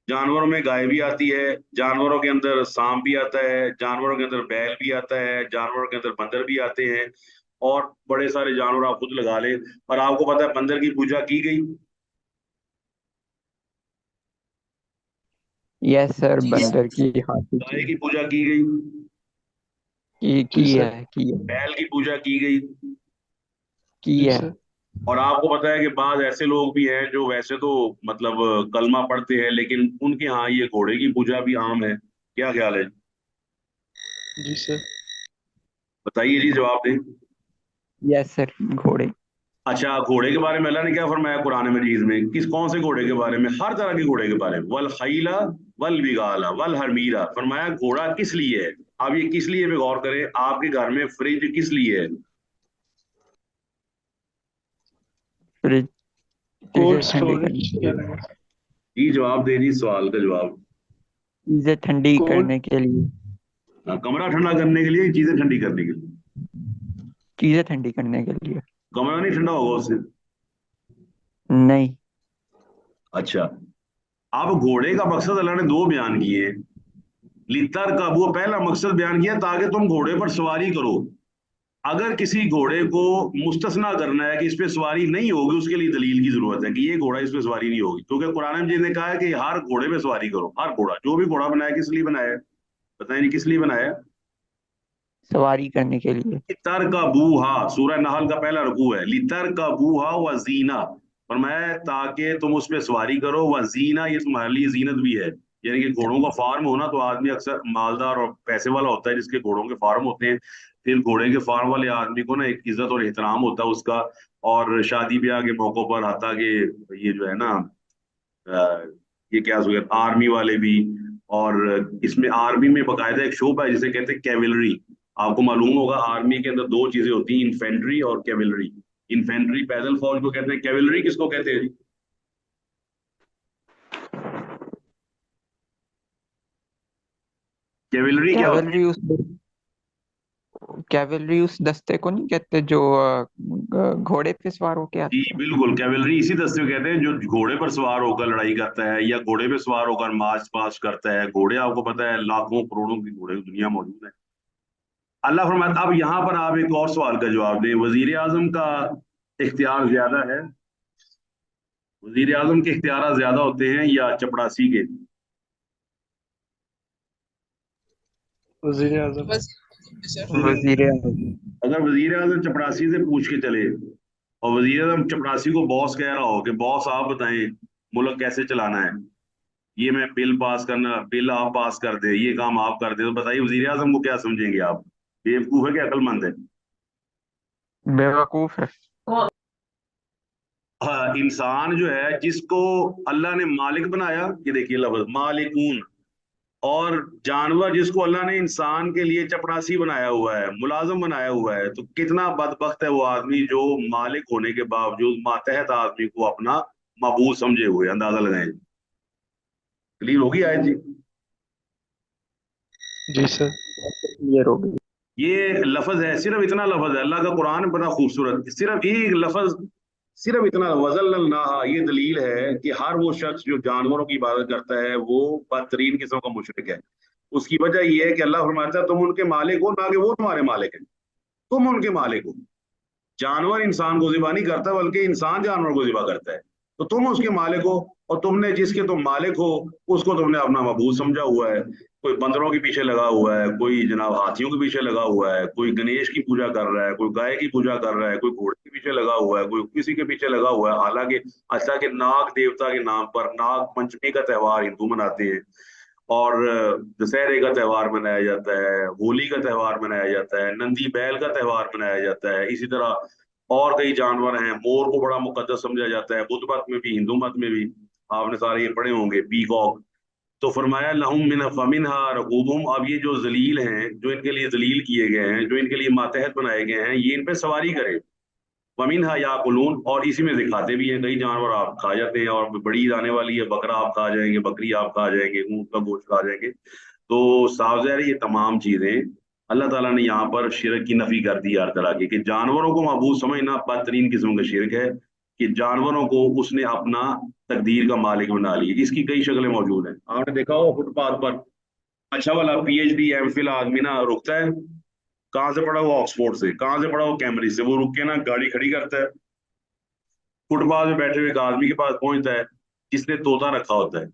जानवरों में गाय भी आती है, जानवरों के अंदर सांप भी आता है, जानवरों के अंदर बैल भी आता है, जानवरों के अंदर बंदर भी आते हैं, और बड़े सारे जानवर आप खुद लगा ले। और आपको पता है बंदर की पूजा की गई? यस सर, जी बंदर सर। की, हाथी गाय की पूजा की गई, जी सर। की है, बैल की पूजा की गई। की जी है। सर। और आपको पता है कि बाद ऐसे लोग भी हैं जो वैसे तो मतलब कलमा पढ़ते हैं, लेकिन उनके यहाँ ये घोड़े की पूजा भी आम है। क्या ख्याल है? जी सर। बताइए जी, जवाब दें। यस सर, घोड़े। अच्छा, घोड़े के बारे में अल्लाह ने क्या फरमाया कुरान मजीद में? किस कौन से घोड़े के बारे में? हर तरह के घोड़े के बारे में। वल खैला वल बिगाला वल हमीरा, फरमाया घोड़ा किस लिए है। आप ये किस लिए पे गौर करें, आपके घर में फ्रिज किस लिए है? फ्रिज, कोल्ड चीजें ठंडी करने स्टोरेज के के लिए। लिए। जी जवाब दे जी, सवाल का जवाब। चीजें ठंडी कोल्ड। करने के लिए। हाँ, कमरा ठंडा करने के लिए, चीजें ठंडी करने के लिए। चीजें ठंडी करने के लिए। कमरा नहीं ठंडा होगा उससे। नहीं। अच्छा, अब घोड़े का मकसद अल्लाह ने दो बयान किए हैं। लितर का वो पहला मकसद बयान किया ताकि तुम घोड़े पर सवारी करो। अगर किसी घोड़े को मुस्तस्ना करना है कि इस पे सवारी नहीं होगी, उसके लिए दलील की जरूरत है कि ये घोड़ा इस पे सवारी नहीं होगी, क्योंकि कुरान मजीद ने कहा है कि हर घोड़े पे सवारी करो। हर घोड़ा, जो भी घोड़ा बनाया किस लिए बनाया है? बताएं नहीं किस लिए बनाया है? सवारी करने के लिए। लितर का बूहा, सूरह नहल का पहला रुकू है, लितर का बूहा व जीना, फरमाया ताकि तुम उस पे सवारी करो, व जीना, ये तुम्हारे लिए जीनत भी है। यानी कि घोड़ों का फार्म होना, तो आदमी अक्सर मालदार और पैसे वाला होता है जिसके घोड़ों के फार्म होते हैं। फिर घोड़े के फार्म वाले आदमी को ना एक इज्जत और एहतराम होता है उसका। और शादी ब्याह के मौकों पर, हाथा कि ये जो है ना, ये क्या हो गया, आर्मी वाले भी। और इसमें आर्मी में बाकायदा एक शोबा है जिसे कहते हैं कैवलरी। आपको मालूम होगा आर्मी के अंदर दो चीजें होती हैं, इन्फेंट्री और कैवलरी। इन्फेंट्री पैदल फौज को कहते हैं, कैवलरी किसको कहते हैं जी? कैवलरी क्या होती कैवलरी उस कैवलरी उस दस्ते को नहीं कहते जो घोड़े पे सवार होके है? जी आते हैं। बिल्कुल, कैवलरी इसी दस्ते को कहते हैं जो घोड़े पर सवार होकर लड़ाई करता है, या घोड़े पे सवार होकर मार्च पास्ट करता है। घोड़े आपको पता है लाखों करोड़ों की घोड़े दुनिया मौजूद है। अल्लाह फरमाता, अब यहाँ पर आप एक और सवाल का जवाब दें। वजीर आजम का इख्तियार ज्यादा है, वजीर आजम के इख्तियार ज्यादा होते हैं या चपड़ासी के? वजीर आजम। बस सर। वजीर आजम। अगर वजीर आजम चपड़ासी से पूछ के चले, और वजीर आजम चपड़ासी को बॉस कह रहा हो कि बॉस आप बताएं मुल्क कैसे चलाना है, ये मैं बिल पास करना, बिल आप पास कर दे, ये काम आप कर दे, तो बताइए वजीर आजम को क्या समझेंगे आप? बेवकूफ है कि अक्लमंद है? बेवकूफ है। हाँ, इंसान जो है जिसको अल्लाह ने मालिक बनाया, ये देखिए लफ्ज मालिकून, और जानवर जिसको अल्लाह ने इंसान के लिए चपरासी बनाया हुआ है, मुलाजम बनाया हुआ है, तो कितना बदबख्त है वो आदमी जो मालिक होने के बावजूद मातहत आदमी को अपना मबूद समझे हुए। अंदाजा लगाएं। क्लियर होगी आयत जी? जी सर। क्लियर हो गई। ये लफज है, सिर्फ इतना लफज है, अल्लाह का कुरान बड़ा खूबसूरत, सिर्फ एक लफज, सिर्फ इतना वज़ल्ललनाहा, ये दलील है कि हर वो शख्स जो जानवरों की इबादत करता है वो बदतरीन किस्म का मुशरिक है। उसकी वजह यह है कि अल्लाह फरमाता है तुम उनके मालिक हो, ना कि वो तुम्हारे मालिक हैं। तुम उनके मालिक हो। जानवर इंसान को ज़िबा नहीं करता, बल्कि इंसान जानवर को ज़िबा करता है। तो तुम उसके मालिक हो, और तुमने जिसके तुम मालिक हो उसको तुमने अपना मबूद समझा हुआ है। कोई बंदरों के पीछे लगा हुआ है, कोई जनाब हाथियों के पीछे लगा हुआ है, कोई गणेश की पूजा कर रहा है, कोई गाय की पूजा कर रहा है, कोई घोड़े के पीछे लगा हुआ है, कोई किसी के पीछे लगा हुआ है। हालांकि अच्छा कि नाग देवता के नाम पर नाग पंचमी का त्यौहार हिंदू मनाते हैं, और दशहरे का त्यौहार मनाया जाता है, होली का त्यौहार मनाया जाता है, नंदी बैल का त्यौहार मनाया जाता है। इसी तरह और कई जानवर हैं, मोर को बड़ा मुकद्दस समझा जाता है, बुद्ध मत में भी हिंदू मत में भी। आपने सारे ये पढ़े होंगे, पीकॉक। تو فرمایا لہم من فمنہا رکوبہم، اب یہ جو ذلیل ہیں، جو ان کے لیے ذلیل کیے گئے ہیں، جو ان کے لیے ماتحت بنائے گئے ہیں، یہ ان پہ سواری کرے، ومنہا یاکلون، اور اسی میں سے کھاتے بھی ہیں، کئی جانور آپ کھا جاتے ہیں، اور بڑی عید آنے والی ہے، بکرا آپ کھا جائیں گے، بکری آپ کھا جائیں گے، اونٹ کا گوشت کھا جائیں گے۔ تو صاف ظاہر ہے یہ تمام چیزیں اللہ تعالیٰ نے یہاں پر شرک کی نفی کر دی ہر طرح کی، کہ جانوروں کو معبود سمجھنا بدترین قسم کا شرک ہے، کہ جانوروں کو اس نے اپنا تقدیر کا مالک بنا لیا۔ اس کی کئی شکلیں موجود ہیں، آپ نے دیکھا ہو فٹ پاتھ پر اچھا والا P H D M Phil آدمی نا رکتا ہے، کہاں سے پڑھا وہ؟ آکسفورڈ سے۔ کہاں سے پڑھا وہ؟ کیمبرج سے۔ وہ رک کے نا گاڑی کھڑی کرتا ہے، فٹ پاتھ میں بیٹھے ہوئے ایک آدمی کے پاس پہنچتا ہے جس نے طوطا رکھا ہوتا ہے۔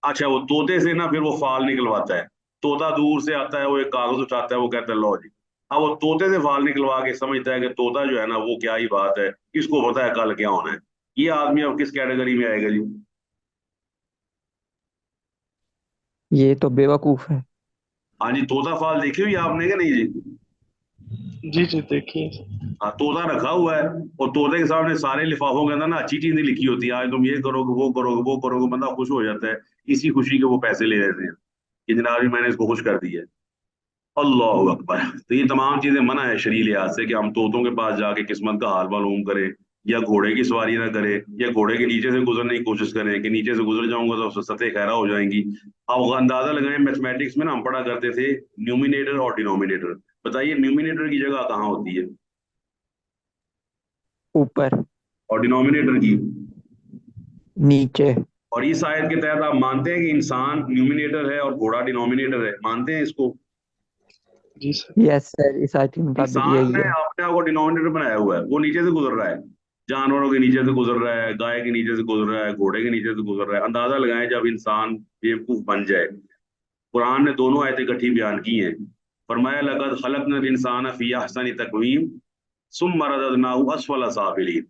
اچھا وہ طوطے سے نا پھر وہ فال نکلواتا ہے، طوطا دور سے آتا ہے، وہ ایک کاغذ اٹھاتا ہے، وہ کہتا ہے لو جی۔ اب وہ طوطے سے فال نکلوا کے سمجھتا ہے کہ طوطا جو ہے نا وہ کیا ہی بات ہے، کس کو پتا ہے کل کیا ہونا ہے۔ یہ آدمی اب کس کیٹیگری میں آئے گا جی؟ یہ تو بے وقوف ہے۔ ہاں جی، طوطا فال دیکھی ہوئی آپ نے کہ نہیں جی؟ جی جی دیکھیے۔ ہاں، طوطا رکھا ہوا ہے، اور طوطے کے سامنے سارے لفافوں کے اندر نا اچھی چیزیں لکھی ہوتی ہے، آج تم یہ کرو گے، وہ کرو گے، وہ کرو گے، بندہ خوش ہو جاتا ہے، اسی خوشی کے وہ پیسے لے لیتے ہیں کہ جناب جی میں نے اس کو خوش کر دیا ہے۔ اللہ اکبر۔ تو یہ تمام چیزیں منع ہے شرعی لحاظ سے، کہ ہم طوطوں کے پاس جا کے قسمت کا حال معلوم کریں، یا گھوڑے کی سواری نہ کریں، یا گھوڑے کے نیچے سے گزرنے کی کوشش کریں کہ نیچے سے گزر جاؤں گا تو سطح خیرہ ہو جائیں گی۔ اب اندازہ لگائیں، میتھمیٹکس میں نا ہم پڑھا کرتے تھے نیومینیٹر اور ڈینومینیٹر، بتائیے نیومینیٹر کی جگہ کہاں ہوتی ہے اوپر، اور ڈینومینیٹر کی؟ نیچے۔ اور اس آیت کے تحت آپ مانتے ہیں کہ انسان نیومینیٹر ہے اور گھوڑا ڈینومینیٹر ہے؟ مانتے ہیں اس کو؟ جی سر۔ یس سر، اس آیت کے مطابق انسان یہی نے ہے۔ اپنے آپ کو ڈینومینیٹر بنایا ہوا ہے، وہ نیچے سے گزر رہا ہے، جانوروں کے نیچے سے گزر رہا ہے، گائے کے نیچے سے گزر رہا ہے، گھوڑے کے نیچے سے گزر رہا ہے۔ اندازہ لگائیں جب انسان بیوقوف بن جائے۔ قرآن نے دونوں آیتیں اکٹھی بیان کی ہیں، فرمایا لقد خلقنا الانسان فی احسن تقویم ثم رددناہ اسفل سافلین۔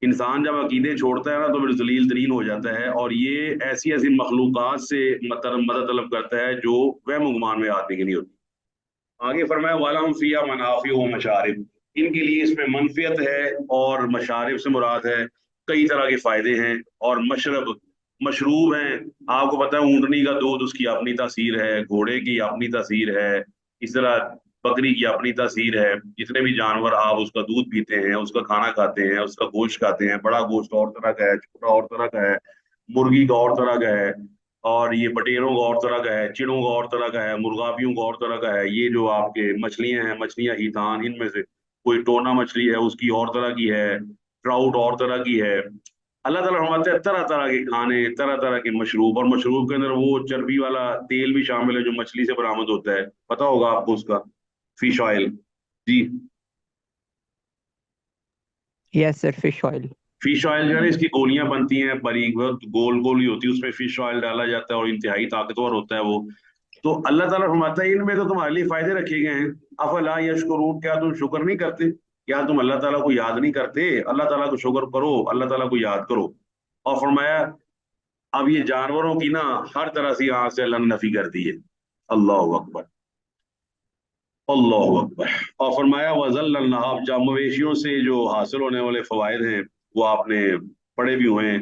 انسان جب عقیدے چھوڑتا ہے نا تو پھر ذلیل ترین ہو جاتا ہے، اور یہ ایسی ایسی مخلوقات سے مدد طلب کرتا ہے جو وہم و گمان میں آدمی کی نہیں ہوتی۔ آگے فرمایا وَلَهُمْ فِيهَا مَنَافِعُ وَمَشَارِبُ، ان کے لیے اس میں منفعت ہے، اور مشارب سے مراد ہے کئی طرح کے فائدے ہیں، اور مشرب مشروب ہیں۔ آپ کو پتہ ہے اونٹنی کا دودھ اس کی اپنی تاثیر ہے، گھوڑے کی اپنی تاثیر ہے، اس طرح بکری کی اپنی تاثیر ہے، جتنے بھی جانور آپ اس کا دودھ پیتے ہیں، اس کا کھانا کھاتے ہیں، اس کا گوشت کھاتے ہیں، بڑا گوشت اور طرح کا ہے، چھوٹا اور طرح کا ہے، مرغی کا اور طرح کا ہے، اور یہ بٹیروں کا اور طرح کا ہے، چڑوں کا اور طرح کا ہے، مرغابیوں کا اور طرح کا ہے، یہ جو آپ کے مچھلیاں ہیں، مچھلیاں ہیتان، ان میں سے کوئی ٹونا مچھلی ہے اس کی اور طرح کی ہے، ٹراؤٹ اور طرح کی ہے۔ اللہ تعالیٰ فرماتے ہیں طرح طرح کے کھانے، طرح طرح کے مشروب، اور مشروب کے اندر وہ چربی والا تیل بھی شامل ہے جو مچھلی سے برآمد ہوتا ہے، پتہ ہوگا آپ کو اس کا، فش آئل جی۔ یس سر، فش آئل۔ فش آئل جو ہے اس کی گولیاں بنتی ہیں، باریک بہت گول گول ہی ہوتی ہے، اس میں فش آئل ڈالا جاتا ہے اور انتہائی طاقتور ہوتا ہے وہ۔ تو اللہ تعالیٰ فرماتا ہے ان میں تو تمہارے لیے فائدے رکھے گئے ہیں، افلا یشکرون، کیا تم شکر نہیں کرتے؟ کیا تم اللہ تعالیٰ کو یاد نہیں کرتے؟ اللہ تعالیٰ کو شکر کرو، اللہ تعالیٰ کو یاد کرو۔ اور فرمایا اب یہ جانوروں کی نا ہر طرح سے یہاں سے اللہ نے نفی کر دی ہے۔ اللہ اکبر، اللہ اکبر۔ اور فرمایا وَذَلَّلْنَا، جب مویشیوں سے جو حاصل ہونے والے فوائد ہیں وہ آپ نے پڑھے بھی ہوئے ہیں،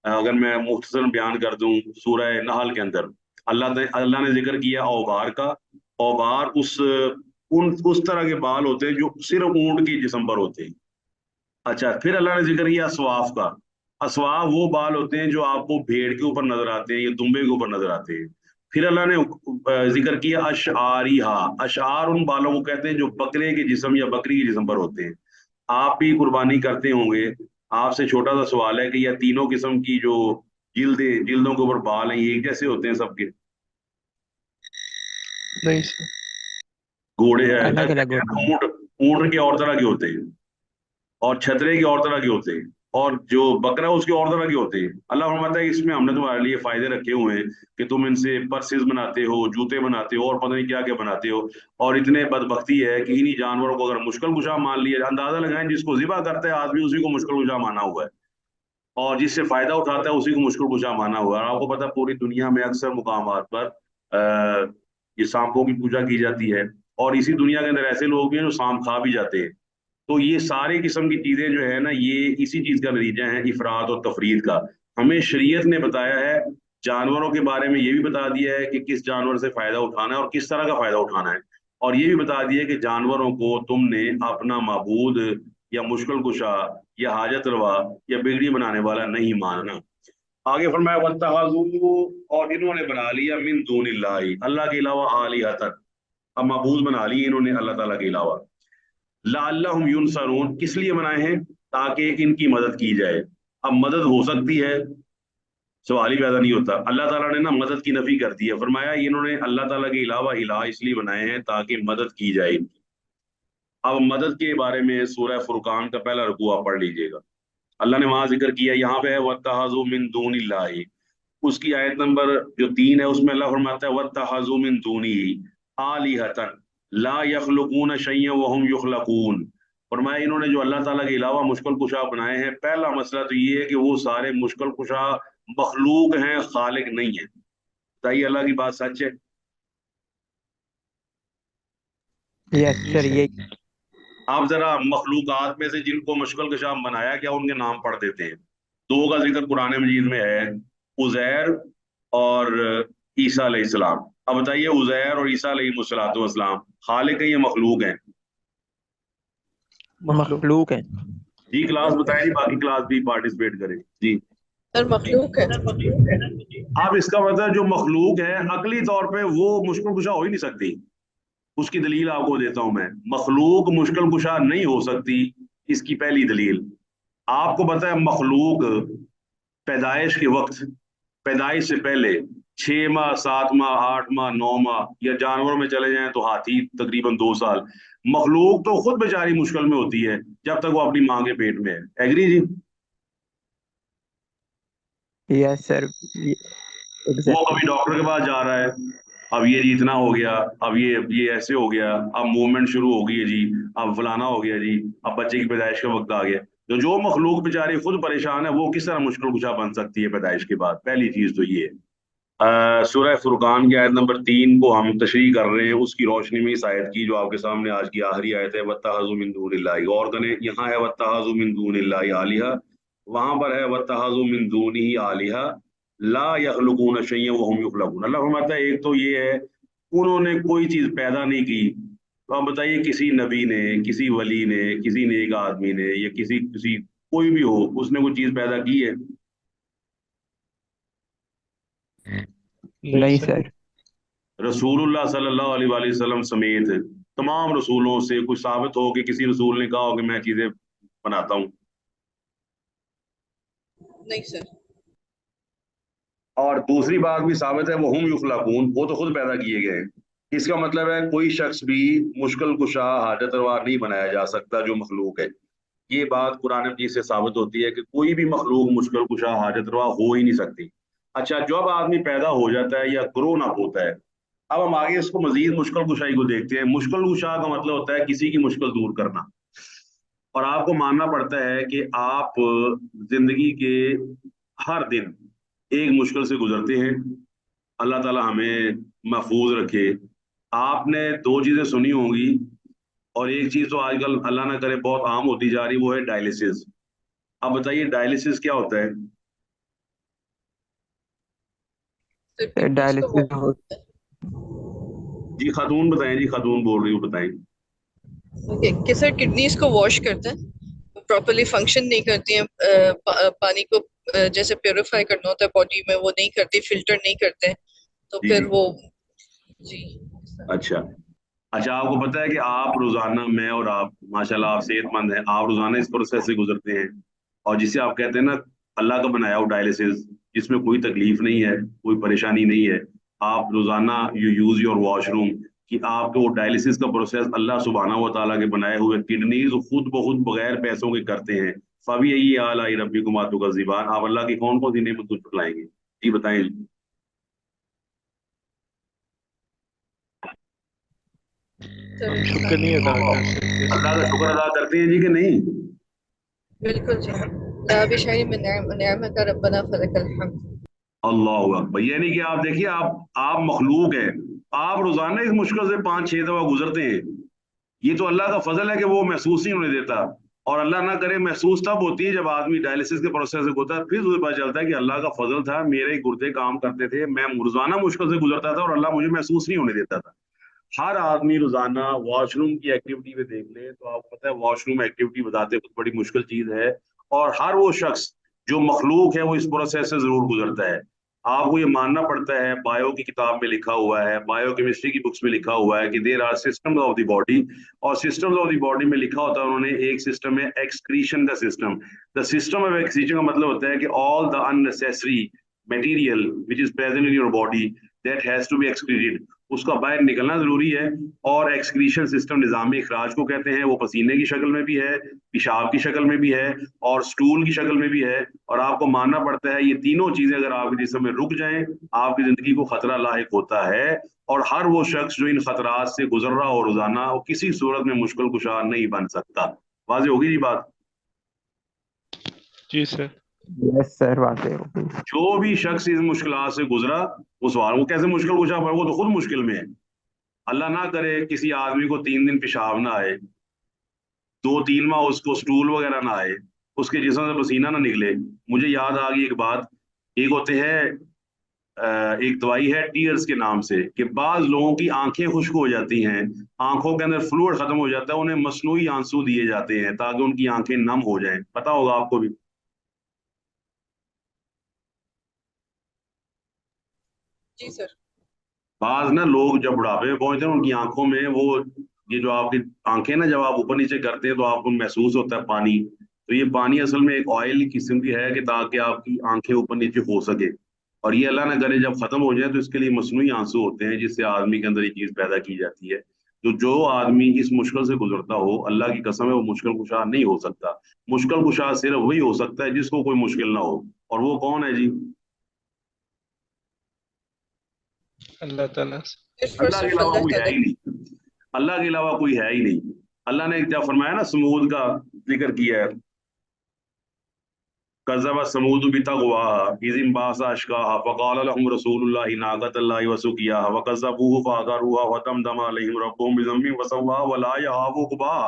اگر میں مختصر بیان کر دوں، سورہ نحل کے اندر اللہ نے ذکر کیا اوبار کا۔ اوبار اس طرح کے بال ہوتے ہیں جو صرف اونٹ کے جسم پر ہوتے ہیں۔ اچھا، پھر اللہ نے ذکر کیا اسواف کا۔ اسواف وہ بال ہوتے ہیں جو آپ کو بھیڑ کے اوپر نظر آتے ہیں یا دمبے کے اوپر نظر آتے ہیں۔ پھر اللہ نے ذکر کیا اشعاریہا، اشعار ان بالوں کو کہتے ہیں جو بکرے کے جسم یا بکری کے جسم پر ہوتے ہیں۔ آپ بھی قربانی کرتے ہوں گے، آپ سے چھوٹا سا سوال ہے کہ یہ تینوں قسم کی جو جلدوں کے اوپر بال ہیں یہ ایک جیسے ہوتے ہیں سب کے؟ نہیں سر۔ گھوڑے الگ الگ ہوتے ہیں۔ اونٹ کے اور طرح کے ہوتے ہیں، اور چھترے کے اور طرح کے ہوتے ہیں، اور جو بکرا اس کے اور طرح کے ہوتے ہیں۔ اللہ فرماتا ہے اس میں ہم نے تمہارے لیے فائدے رکھے ہوئے ہیں کہ تم ان سے پرسز بناتے ہو، جوتے بناتے ہو، اور پتہ نہیں کیا کیا بناتے ہو۔ اور اتنے بدبختی ہے کہ انہی جانوروں کو اگر مشکل کشا مان لیا، اندازہ لگائیں جس کو ذبح کرتا ہے آدمی اسی کو مشکل کشا مانا ہوا ہے، اور جس سے فائدہ اٹھاتا ہے اسی کو مشکل کشا مانا ہوا ہے۔ اور آپ کو پتہ ہے پوری دنیا میں اکثر مقامات پر یہ سانپوں کی پوجا کی جاتی ہے، اور اسی دنیا کے اندر ایسے لوگ بھی ہیں جو سانپ کھا بھی جاتے ہیں۔ تو یہ ساری قسم کی چیزیں جو ہے نا یہ اسی چیز کا نتیجہ ہیں، افراد اور تفرید کا۔ ہمیں شریعت نے بتایا ہے जानवरों के बारे में ये भी बता दिया है कि किस जानवर से फायदा उठाना है और किस तरह का फायदा उठाना है, और ये भी बता दिया है कि जानवरों को तुमने अपना माबूद या मुश्किल कुशा या हाजत रवा या बिगड़ी बनाने वाला नहीं मानना। आगे फरमाया वत्तखज़ू, और इन्होंने बना लिया मिन दूनिल्लाहि, अल्लाह के अलावा आलिहतन, अब माबूद बना लिए इन्होंने अल्लाह ताला के अलावा। लअल्लहुम युनसरून, किस लिए बनाए हैं? ताकि इनकी मदद की जाए। अब मदद हो सकती है, सवाल ही पैदा नहीं होता। अल्लाह ताला ने ना मदद की नफी कर दी है, फरमाया इन्होंने अल्लाह ताला के अलावा इलाह इसलिए बनाए हैं ताकि मदद की जाए इनकी। अब मदद के बारे में सूरह फुरकान का पहला रुकू आप पढ़ लीजिएगा, अल्लाह ने वहां जिक्र किया, यहाँ पे है वत्तखज़ू मिन दूनिल्लाहि, उसकी आयत नंबर जो 3 है उसमें अल्लाह फरमाता है वत्तखज़ू मिन दूनिही आलिहतन ला यखलुकून शय्यन व हुम युखलकून। फरमाया इन्होंने जो अल्लाह ताला के अलावा मुश्किल कुशा बनाए हैं, पहला मसला तो ये है कि वो सारे मुश्किल कुशा मखलूक हैं, खालिक नहीं है। बताइए अल्लाह की बात सच है? यस जी सर, सर। ये आप जरा मखलूकात में से जिनको मुश्किल कुशा बनाया क्या उनके नाम पढ़ देते हैं। दो का जिक्र कुरान मजीद में है, उज़ैर और ईसा अलैहिस्सलाम। अब बताइए उज़ैर और ईसा अलैहिस्सलाम खालिक है या मखलूक हैं? मखलूक। मखलूक है। जी क्लास बताएं जी, बाकी क्लास भी पार्टिसिपेट करे जी। सर मखलूक है। अब इसका मतलब जो मखलूक है अकली तौर पे वो मुश्किल कुशा हो ही नहीं सकती। उसकी दलील आपको देता हूं मैं, मखलूक मुश्किल कुशा नहीं हो सकती। इसकी पहली दलील आपको पता है, मखलूक पैदाइश के वक्त, पैदाइश से पहले 6 माह 7 माह 8 माह 9 माह, या जानवरों में चले जाएं तो हाथी तकरीबन 2 साल, मखलूक तो खुद बेचारी मुश्किल में होती है जब तक वो अपनी माँ के पेट में है। एग्री जी? यस सर, वो एग्जैक्टली। कभी डॉक्टर के पास जा रहा है, अब ये जी इतना हो गया, अब ये ऐसे हो गया, अब मूवमेंट शुरू हो गई है जी, अब फलाना हो गया जी, अब बच्चे की पैदाइश का वक्त आ गया। तो जो मखलूक बेचारी खुद परेशान है वो किस तरह मुश्किल कुशा बन सकती है पैदाइश के बाद? पहली चीज तो ये है। सूरह फुरकान की आयत नंबर 3 को हम तशरीह कर रहे हैं, उसकी रोशनी में इस आयत की जो आपके सामने आज की आखिरी आयत है वत्तखज़ू मिन दूनिल्लाहि। गौर करें, यहाँ है वत्तखज़ू मिन दूनिल्लाहि आलिहा, वहां पर है वत्तखज़ू मिन दूनिही आलिहा ला यखलुकून शय्यन व हुम युखलकून। अल्लाह फरमाता है एक तो ये है उन्होंने कोई चीज पैदा नहीं की। तो आप बताइए किसी नबी ने, किसी वली ने, किसी नेक आदमी ने, या किसी किसी कोई भी हो, उसने कोई चीज पैदा की है? नहीं नहीं सर। सर। रसूलुल्लाह सल्लल्लाहु अलैहि वसल्लम समेत तमाम रसूलों से कुछ साबित हो कि किसी रसूल ने कहा हो कि मैं चीजें बनाता हूँ? नहीं सर। और दूसरी बात भी साबित है वो हुम युखलकून, वो तो खुद पैदा किए गए हैं। इसका मतलब है कोई शख्स भी मुश्किल कुशा हाजत रवा नहीं बनाया जा सकता जो मखलूक है। ये बात कुरान मजीद से साबित होती है कि कोई भी मखलूक मुश्किल कुशा हाजत रवा हो ही नहीं सकती। अच्छा, जब आदमी पैदा हो जाता है या ग्रोन अप होता है, अब हम आगे इसको मजीद मुश्किल कुशाई को देखते हैं। मुश्किल कुशा का मतलब होता है किसी की मुश्किल दूर करना, और आपको मानना पड़ता है कि आप जिंदगी के हर दिन एक मुश्किल से गुजरते हैं। अल्लाह ताला हमें महफूज रखे। आपने दो चीजें सुनी होंगी, और एक चीज तो आजकल अल्लाह ना करे बहुत आम होती जा रही, वो है डायलिसिस। अब बताइए डायलिसिस क्या होता है? सर किडनीज को डायलिसिस हो। जी खातून बताएं, जी खातून बोल रही हूँ, बताएं। ओके कि सर किडनीज को वॉश करते हैं, प्रॉपरली फंक्शन नहीं करती हैं, पानी को जैसे प्योरीफाई करना होता है बॉडी में वो नहीं करती, फिल्टर नहीं करते हैं, तो जी फिर जी। वो जी। अच्छा, अच्छा आपको पता है कि आप रोजाना, मैं और आप माशाल्लाह आप सेहतमंद हैं, आप रोजाना इस प्रोसेस से गुजरते हैं, और जिसे आप कहते हैं ना अल्लाह का बनाया हुआ डायलिसिस, जिसमें कोई तकलीफ नहीं है, कोई परेशानी नहीं है। आप रोजाना यू यूज योर वॉशरूम, कि आपको वो डायलिसिस का प्रोसेस अल्लाह सुब्हानहू व तआला के बनाए हुए किडनीज खुद ब खुद बगैर पैसों के करते हैं। फबी यही आला रब्बिकुमा तुकज़्ज़िबान, आप अल्लाह की कौन कौन सी नेमत को झुटलाएंगे? जी बताएं। हम शुक्र नहीं अदा कर सकते अल्लाह का सर। शुक्र अदा करते हैं जी कि नहीं? बिल्कुल जी। ला बिशैइन मिन निअमतिका रब्बना फलकल हम्द। अल्लाह अकबर, यानी कि आप देखिए, आप मखलूक हैं, आप रोजाना इस मुश्किल से 5-6 दफा गुजरते हैं। ये तो अल्लाह का फजल है कि वो महसूस ही होने देता। اور اللہ نہ کرے محسوس تب ہوتی ہے جب آدمی ڈائلسس کے پروسیس سے ہوتا ہے، پھر اسے پتا چلتا ہے کہ اللہ کا فضل تھا، میرے گردے کام کرتے تھے، میں روزانہ مشکل سے گزرتا تھا اور اللہ مجھے محسوس نہیں ہونے دیتا تھا۔ ہر آدمی روزانہ واش روم کی ایکٹیویٹی پہ دیکھ لے تو آپ کو پتا ہے واش روم ایکٹیویٹی بتاتے بہت بڑی مشکل چیز ہے، اور ہر وہ شخص جو مخلوق ہے وہ اس پروسیس سے ضرور گزرتا ہے۔ آپ کو یہ ماننا پڑتا ہے، بایو کی کتاب میں لکھا ہوا ہے، بایو کیمسٹری کی بکس میں لکھا ہوا ہے کہ there are systems of the body, اور سسٹمز آف دی باڈی میں لکھا ہوتا ہے انہوں نے ایک سسٹم ہے excretion the system. The system of excretion کا مطلب ہوتا ہے کہ آل دا unnecessary material which is present in your body that has to be excreted، اس کا باہر نکلنا ضروری ہے۔ اور ایکسکریشن سسٹم نظام اخراج کو کہتے ہیں، وہ پسینے کی شکل میں بھی ہے، پیشاب کی شکل میں بھی ہے، اور سٹول کی شکل میں بھی ہے۔ اور آپ کو ماننا پڑتا ہے یہ تینوں چیزیں اگر آپ کے جسم میں رک جائیں آپ کی زندگی کو خطرہ لاحق ہوتا ہے، اور ہر وہ شخص جو ان خطرات سے گزر رہا ہو روزانہ وہ کسی صورت میں مشکل کشا نہیں بن سکتا۔ واضح ہوگی جی بات؟ جی سر۔ یس سر، واضح ہو گئی۔ جو بھی شخص اس مشکلات سے گزرا وہ سوال وہ کیسے مشکل کشا پڑا، وہ تو خود مشکل میں ہے۔ اللہ نہ کرے کسی آدمی کو 3 دن پیشاب نہ آئے، 2-3 ماہ اس کو سٹول وغیرہ نہ آئے، اس کے جسم سے پسینہ نہ نکلے۔ مجھے یاد آ گئی ایک بات، ایک ہوتے ہے ایک دوائی ہے ٹیئرز کے نام سے، کہ بعض لوگوں کی آنکھیں خشک ہو جاتی ہیں، آنکھوں کے اندر فلوئڈ ختم ہو جاتا ہے، انہیں مصنوعی آنسو دیے جاتے ہیں تاکہ ان کی آنکھیں نم ہو جائیں۔ پتا ہوگا آپ کو بھی۔ جی سر۔ بعض نا لوگ جب بڑھاپے میں پہنچتے ہیں ان کی آنکھوں میں وہ یہ جو آپ کی آنکھیں نا جب آپ اوپر نیچے کرتے ہیں تو آپ کو محسوس ہوتا ہے پانی، تو یہ پانی اصل میں ایک آئل قسم کی ہے کہ تاکہ آپ کی آنکھیں اوپر نیچے ہو سکے، اور یہ اللہ نہ کرے جب ختم ہو جائے تو اس کے لیے مصنوعی آنسو ہوتے ہیں جس سے آدمی کے اندر یہ چیز پیدا کی جاتی ہے۔ تو جو آدمی اس مشکل سے گزرتا ہو اللہ کی قسم ہے وہ مشکل کشا نہیں ہو سکتا۔ مشکل کشا صرف وہی ہو سکتا ہے جس کو کوئی مشکل نہ ہو، اور وہ کون ہے جی؟ اللہ تعالیٰ سے۔ اللہ کے علاوہ کوئی ہے ہی نہیں، اللہ کے علاوہ کوئی ہے ہی نہیں۔ اللہ نے جب فرمایا نا سمود کا ذکر کیا ہے، کذب ثمود بتغواها اذ انبعث اشقاها فقال لهم رسول الله ناقة الله وسقياها وكذبوه فعقروها ودمدم عليهم ربهم بذنبهم فسواها ولا يخاف عقباها۔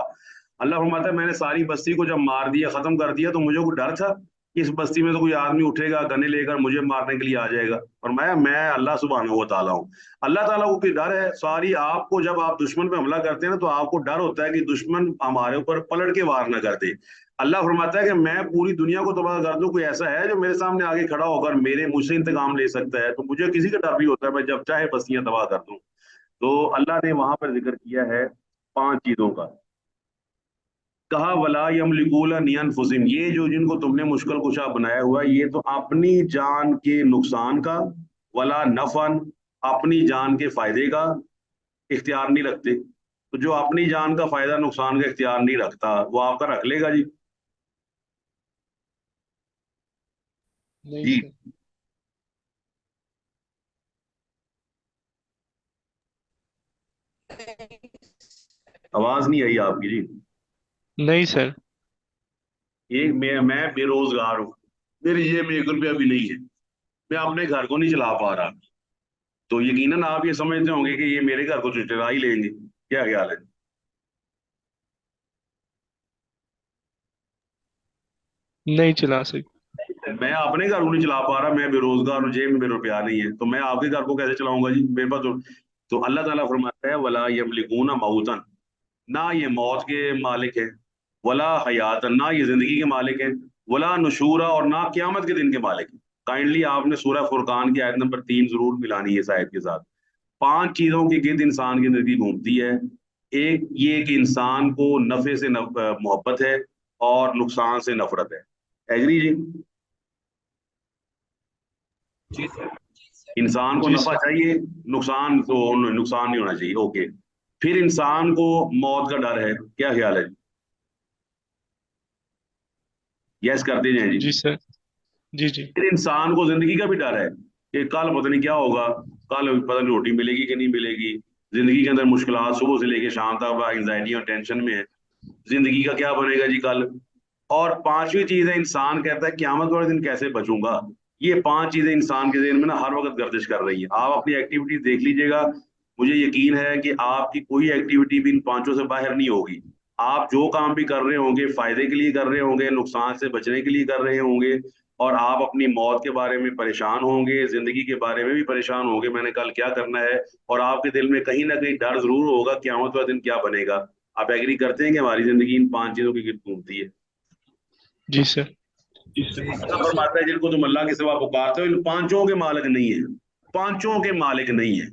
اللہ فرماتا ہے میں نے ساری بستی کو جب مار دیا ختم کر دیا تو مجھے کوئی ڈر تھا کہ اس بستی میں تو کوئی آدمی اٹھے گا گنے لے کر مجھے مارنے کے لیے آ جائے گا؟ فرمایا میں اللہ سبحانہ و تعالیٰ ہوں۔ اللہ تعالیٰ کو کوئی ڈر ہے؟ ساری آپ کو جب آپ دشمن پہ حملہ کرتے ہیں نا تو آپ کو ڈر ہوتا ہے کہ دشمن ہمارے اوپر پلٹ کے وار نہ کر دے۔ اللہ فرماتا ہے کہ میں پوری دنیا کو تباہ کر دوں، کوئی ایسا ہے جو میرے سامنے آگے کھڑا ہو کر مجھ سے انتقام لے سکتا ہے؟ تو مجھے کسی کا ڈر بھی ہوتا ہے، میں جب چاہے بستیاں تباہ کر دوں۔ تو اللہ نے وہاں پر ذکر کیا ہے 5 چیزوں کا، کہا ولا یملکون لانفسہم، یہ جو جن کو تم نے مشکل کشا بنایا ہوا ہے یہ تو اپنی جان کے نقصان کا، ولا نفعن، اپنی جان کے فائدے کا اختیار نہیں رکھتے۔ تو جو اپنی جان کا فائدہ نقصان کا اختیار نہیں رکھتا وہ آپ کا رکھ لے گا جی؟ نہیں جی سر۔ آواز نہیں آئی آپ کی جی۔ نہیں سر۔ میں بے روزگار ہوں، میری جیب میں 1 روپیہ بھی نہیں ہے، میں اپنے گھر کو نہیں چلا پا رہا، تو یقیناً آپ یہ سمجھتے ہوں گے کہ یہ میرے گھر کو چلا ہی لیں گے، کیا خیال ہے؟ نہیں چلا سکتے۔ میں اپنے گھر کو نہیں چلا پا رہا، میں بے روزگار ہوں، جیب میں 2 روپیہ نہیں ہے، تو میں آپ کے گھر کو کیسے چلاؤں گا جی؟ میرے پاس تو اللہ تعالیٰ فرماتا ہے ولا یملکون موتا، نہ یہ موت کے مالک ہے، ولا حیات، نہ یہ زندگی کے مالک ہیں، ولا نشورا، اور نہ قیامت کے دن کے مالک ہیں۔ کائنڈلی آپ نے سورہ فرقان کی آیت نمبر 3 ضرور ملانی ہے اس آیت کے ساتھ۔ 5 چیزوں کے گرد انسان کی زندگی گھومتی ہے۔ ایک یہ کہ انسان کو نفع سے محبت ہے اور نقصان سے نفرت ہے۔ ایگری جی؟ جی سر۔ انسان کو جی نفع سر۔ چاہیے، نقصان نہیں ہونا چاہیے۔ اوکے، پھر انسان کو موت کا ڈر ہے، کیا خیال ہے؟ یس کرتے جائیں جی۔ جی سر۔ جی جی۔ پھر انسان کو زندگی کا بھی ڈر ہے کہ کل پتہ نہیں کیا ہوگا، کل پتہ نہیں روٹی ملے گی کہ نہیں ملے گی، زندگی کے اندر مشکلات صبح سے لے کے شام تک انگزائٹی اور ٹینشن میں ہے، زندگی کا کیا بنے گا جی کل۔ اور 5ویں چیز ہے انسان کہتا ہے قیامت والے دن کیسے بچوں گا۔ یہ 5 چیزیں انسان کے ذہن میں نا ہر وقت گردش کر رہی ہیں۔ آپ اپنی ایکٹیویٹی دیکھ لیجئے گا، مجھے یقین ہے کہ آپ کی کوئی ایکٹیویٹی بھی ان 5 سے باہر نہیں ہوگی۔ آپ جو کام بھی کر رہے ہوں گے فائدے کے لیے کر رہے ہوں گے، نقصان سے بچنے کے لیے کر رہے ہوں گے، اور آپ اپنی موت کے بارے میں پریشان ہوں گے، زندگی کے بارے میں بھی پریشان ہوں گے، میں نے کل کیا کرنا ہے، اور آپ کے دل میں کہیں نہ کہیں ڈر ضرور ہوگا قیامت والے دن کیا بنے گا۔ آپ ایگری کرتے ہیں کہ ہماری زندگی ان 5 چیزوں کی گرد گھومتی ہے؟ جی سر۔ تو اللہ فرماتا ہے جن کو تم اللہ کے سوا پکارتے ہو ان 5 کے مالک نہیں ہیں، 5 کے مالک نہیں ہیں۔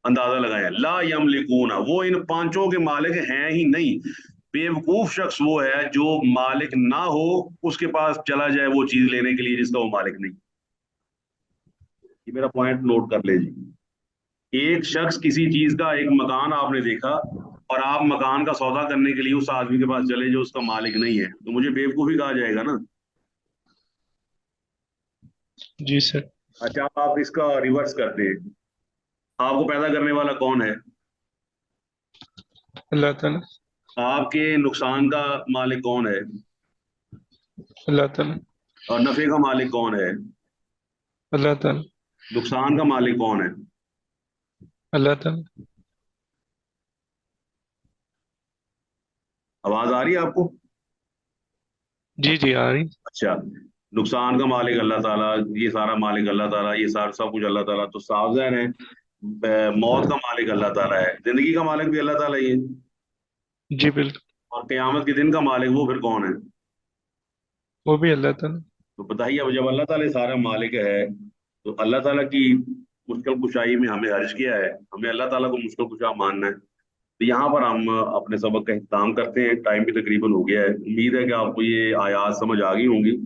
اندازہ لگائیں، لا یملکون، وہ ان 5 کے مالک ہیں ہی نہیں۔ بے وقوف شخص وہ ہے جو مالک نہ ہو، اس کے پاس چلا جائے وہ چیز لینے کے لیے جس کا وہ مالک نہیں۔ یہ میرا پوائنٹ نوٹ کر لے جی۔ ایک شخص کسی چیز کا، ایک مکان آپ نے دیکھا اور آپ مکان کا سودا کرنے کے لیے اس آدمی کے پاس چلے جو اس کا مالک نہیں ہے، تو مجھے بے وقوف ہی کہا جائے گا نا۔ جی سر۔ اچھا آپ اس کا ریورس کرتے ہیں، آپ کو پیدا کرنے والا کون ہے؟ اللہ تعالیٰ۔ آپ کے نقصان کا مالک کون ہے؟ اللہ تعالیٰ۔ اور نفع کا مالک کون ہے؟ اللہ تعالیٰ۔ نقصان کا مالک کون ہے؟ اللہ تعالیٰ۔ آواز آ رہی ہے آپ کو؟ جی جی آ رہی۔ اچھا، نقصان کا مالک اللہ تعالیٰ، یہ سارا مالک اللہ تعالیٰ، یہ سارا سب کچھ اللہ تعالیٰ، تو صاف ظاہر ہے موت کا مالک اللہ تعالیٰ ہے، زندگی کا مالک بھی اللہ تعالیٰ ہی ہے، جی بالکل۔ اور قیامت کے دن کا مالک وہ پھر کون ہے؟ وہ بھی اللہ تعالیٰ۔ تو بتائیے، اب جب اللہ تعالیٰ سارا مالک ہے تو اللہ تعالیٰ کی مشکل کشائی میں ہمیں حرج کیا ہے؟ ہمیں اللہ تعالیٰ کو مشکل کشا ماننا ہے۔ تو یہاں پر ہم اپنے سبق کا اختتام کرتے ہیں، ٹائم بھی تقریباً ہو گیا ہے۔ امید ہے کہ آپ کو یہ آیات سمجھ آ گئی ہوں گی۔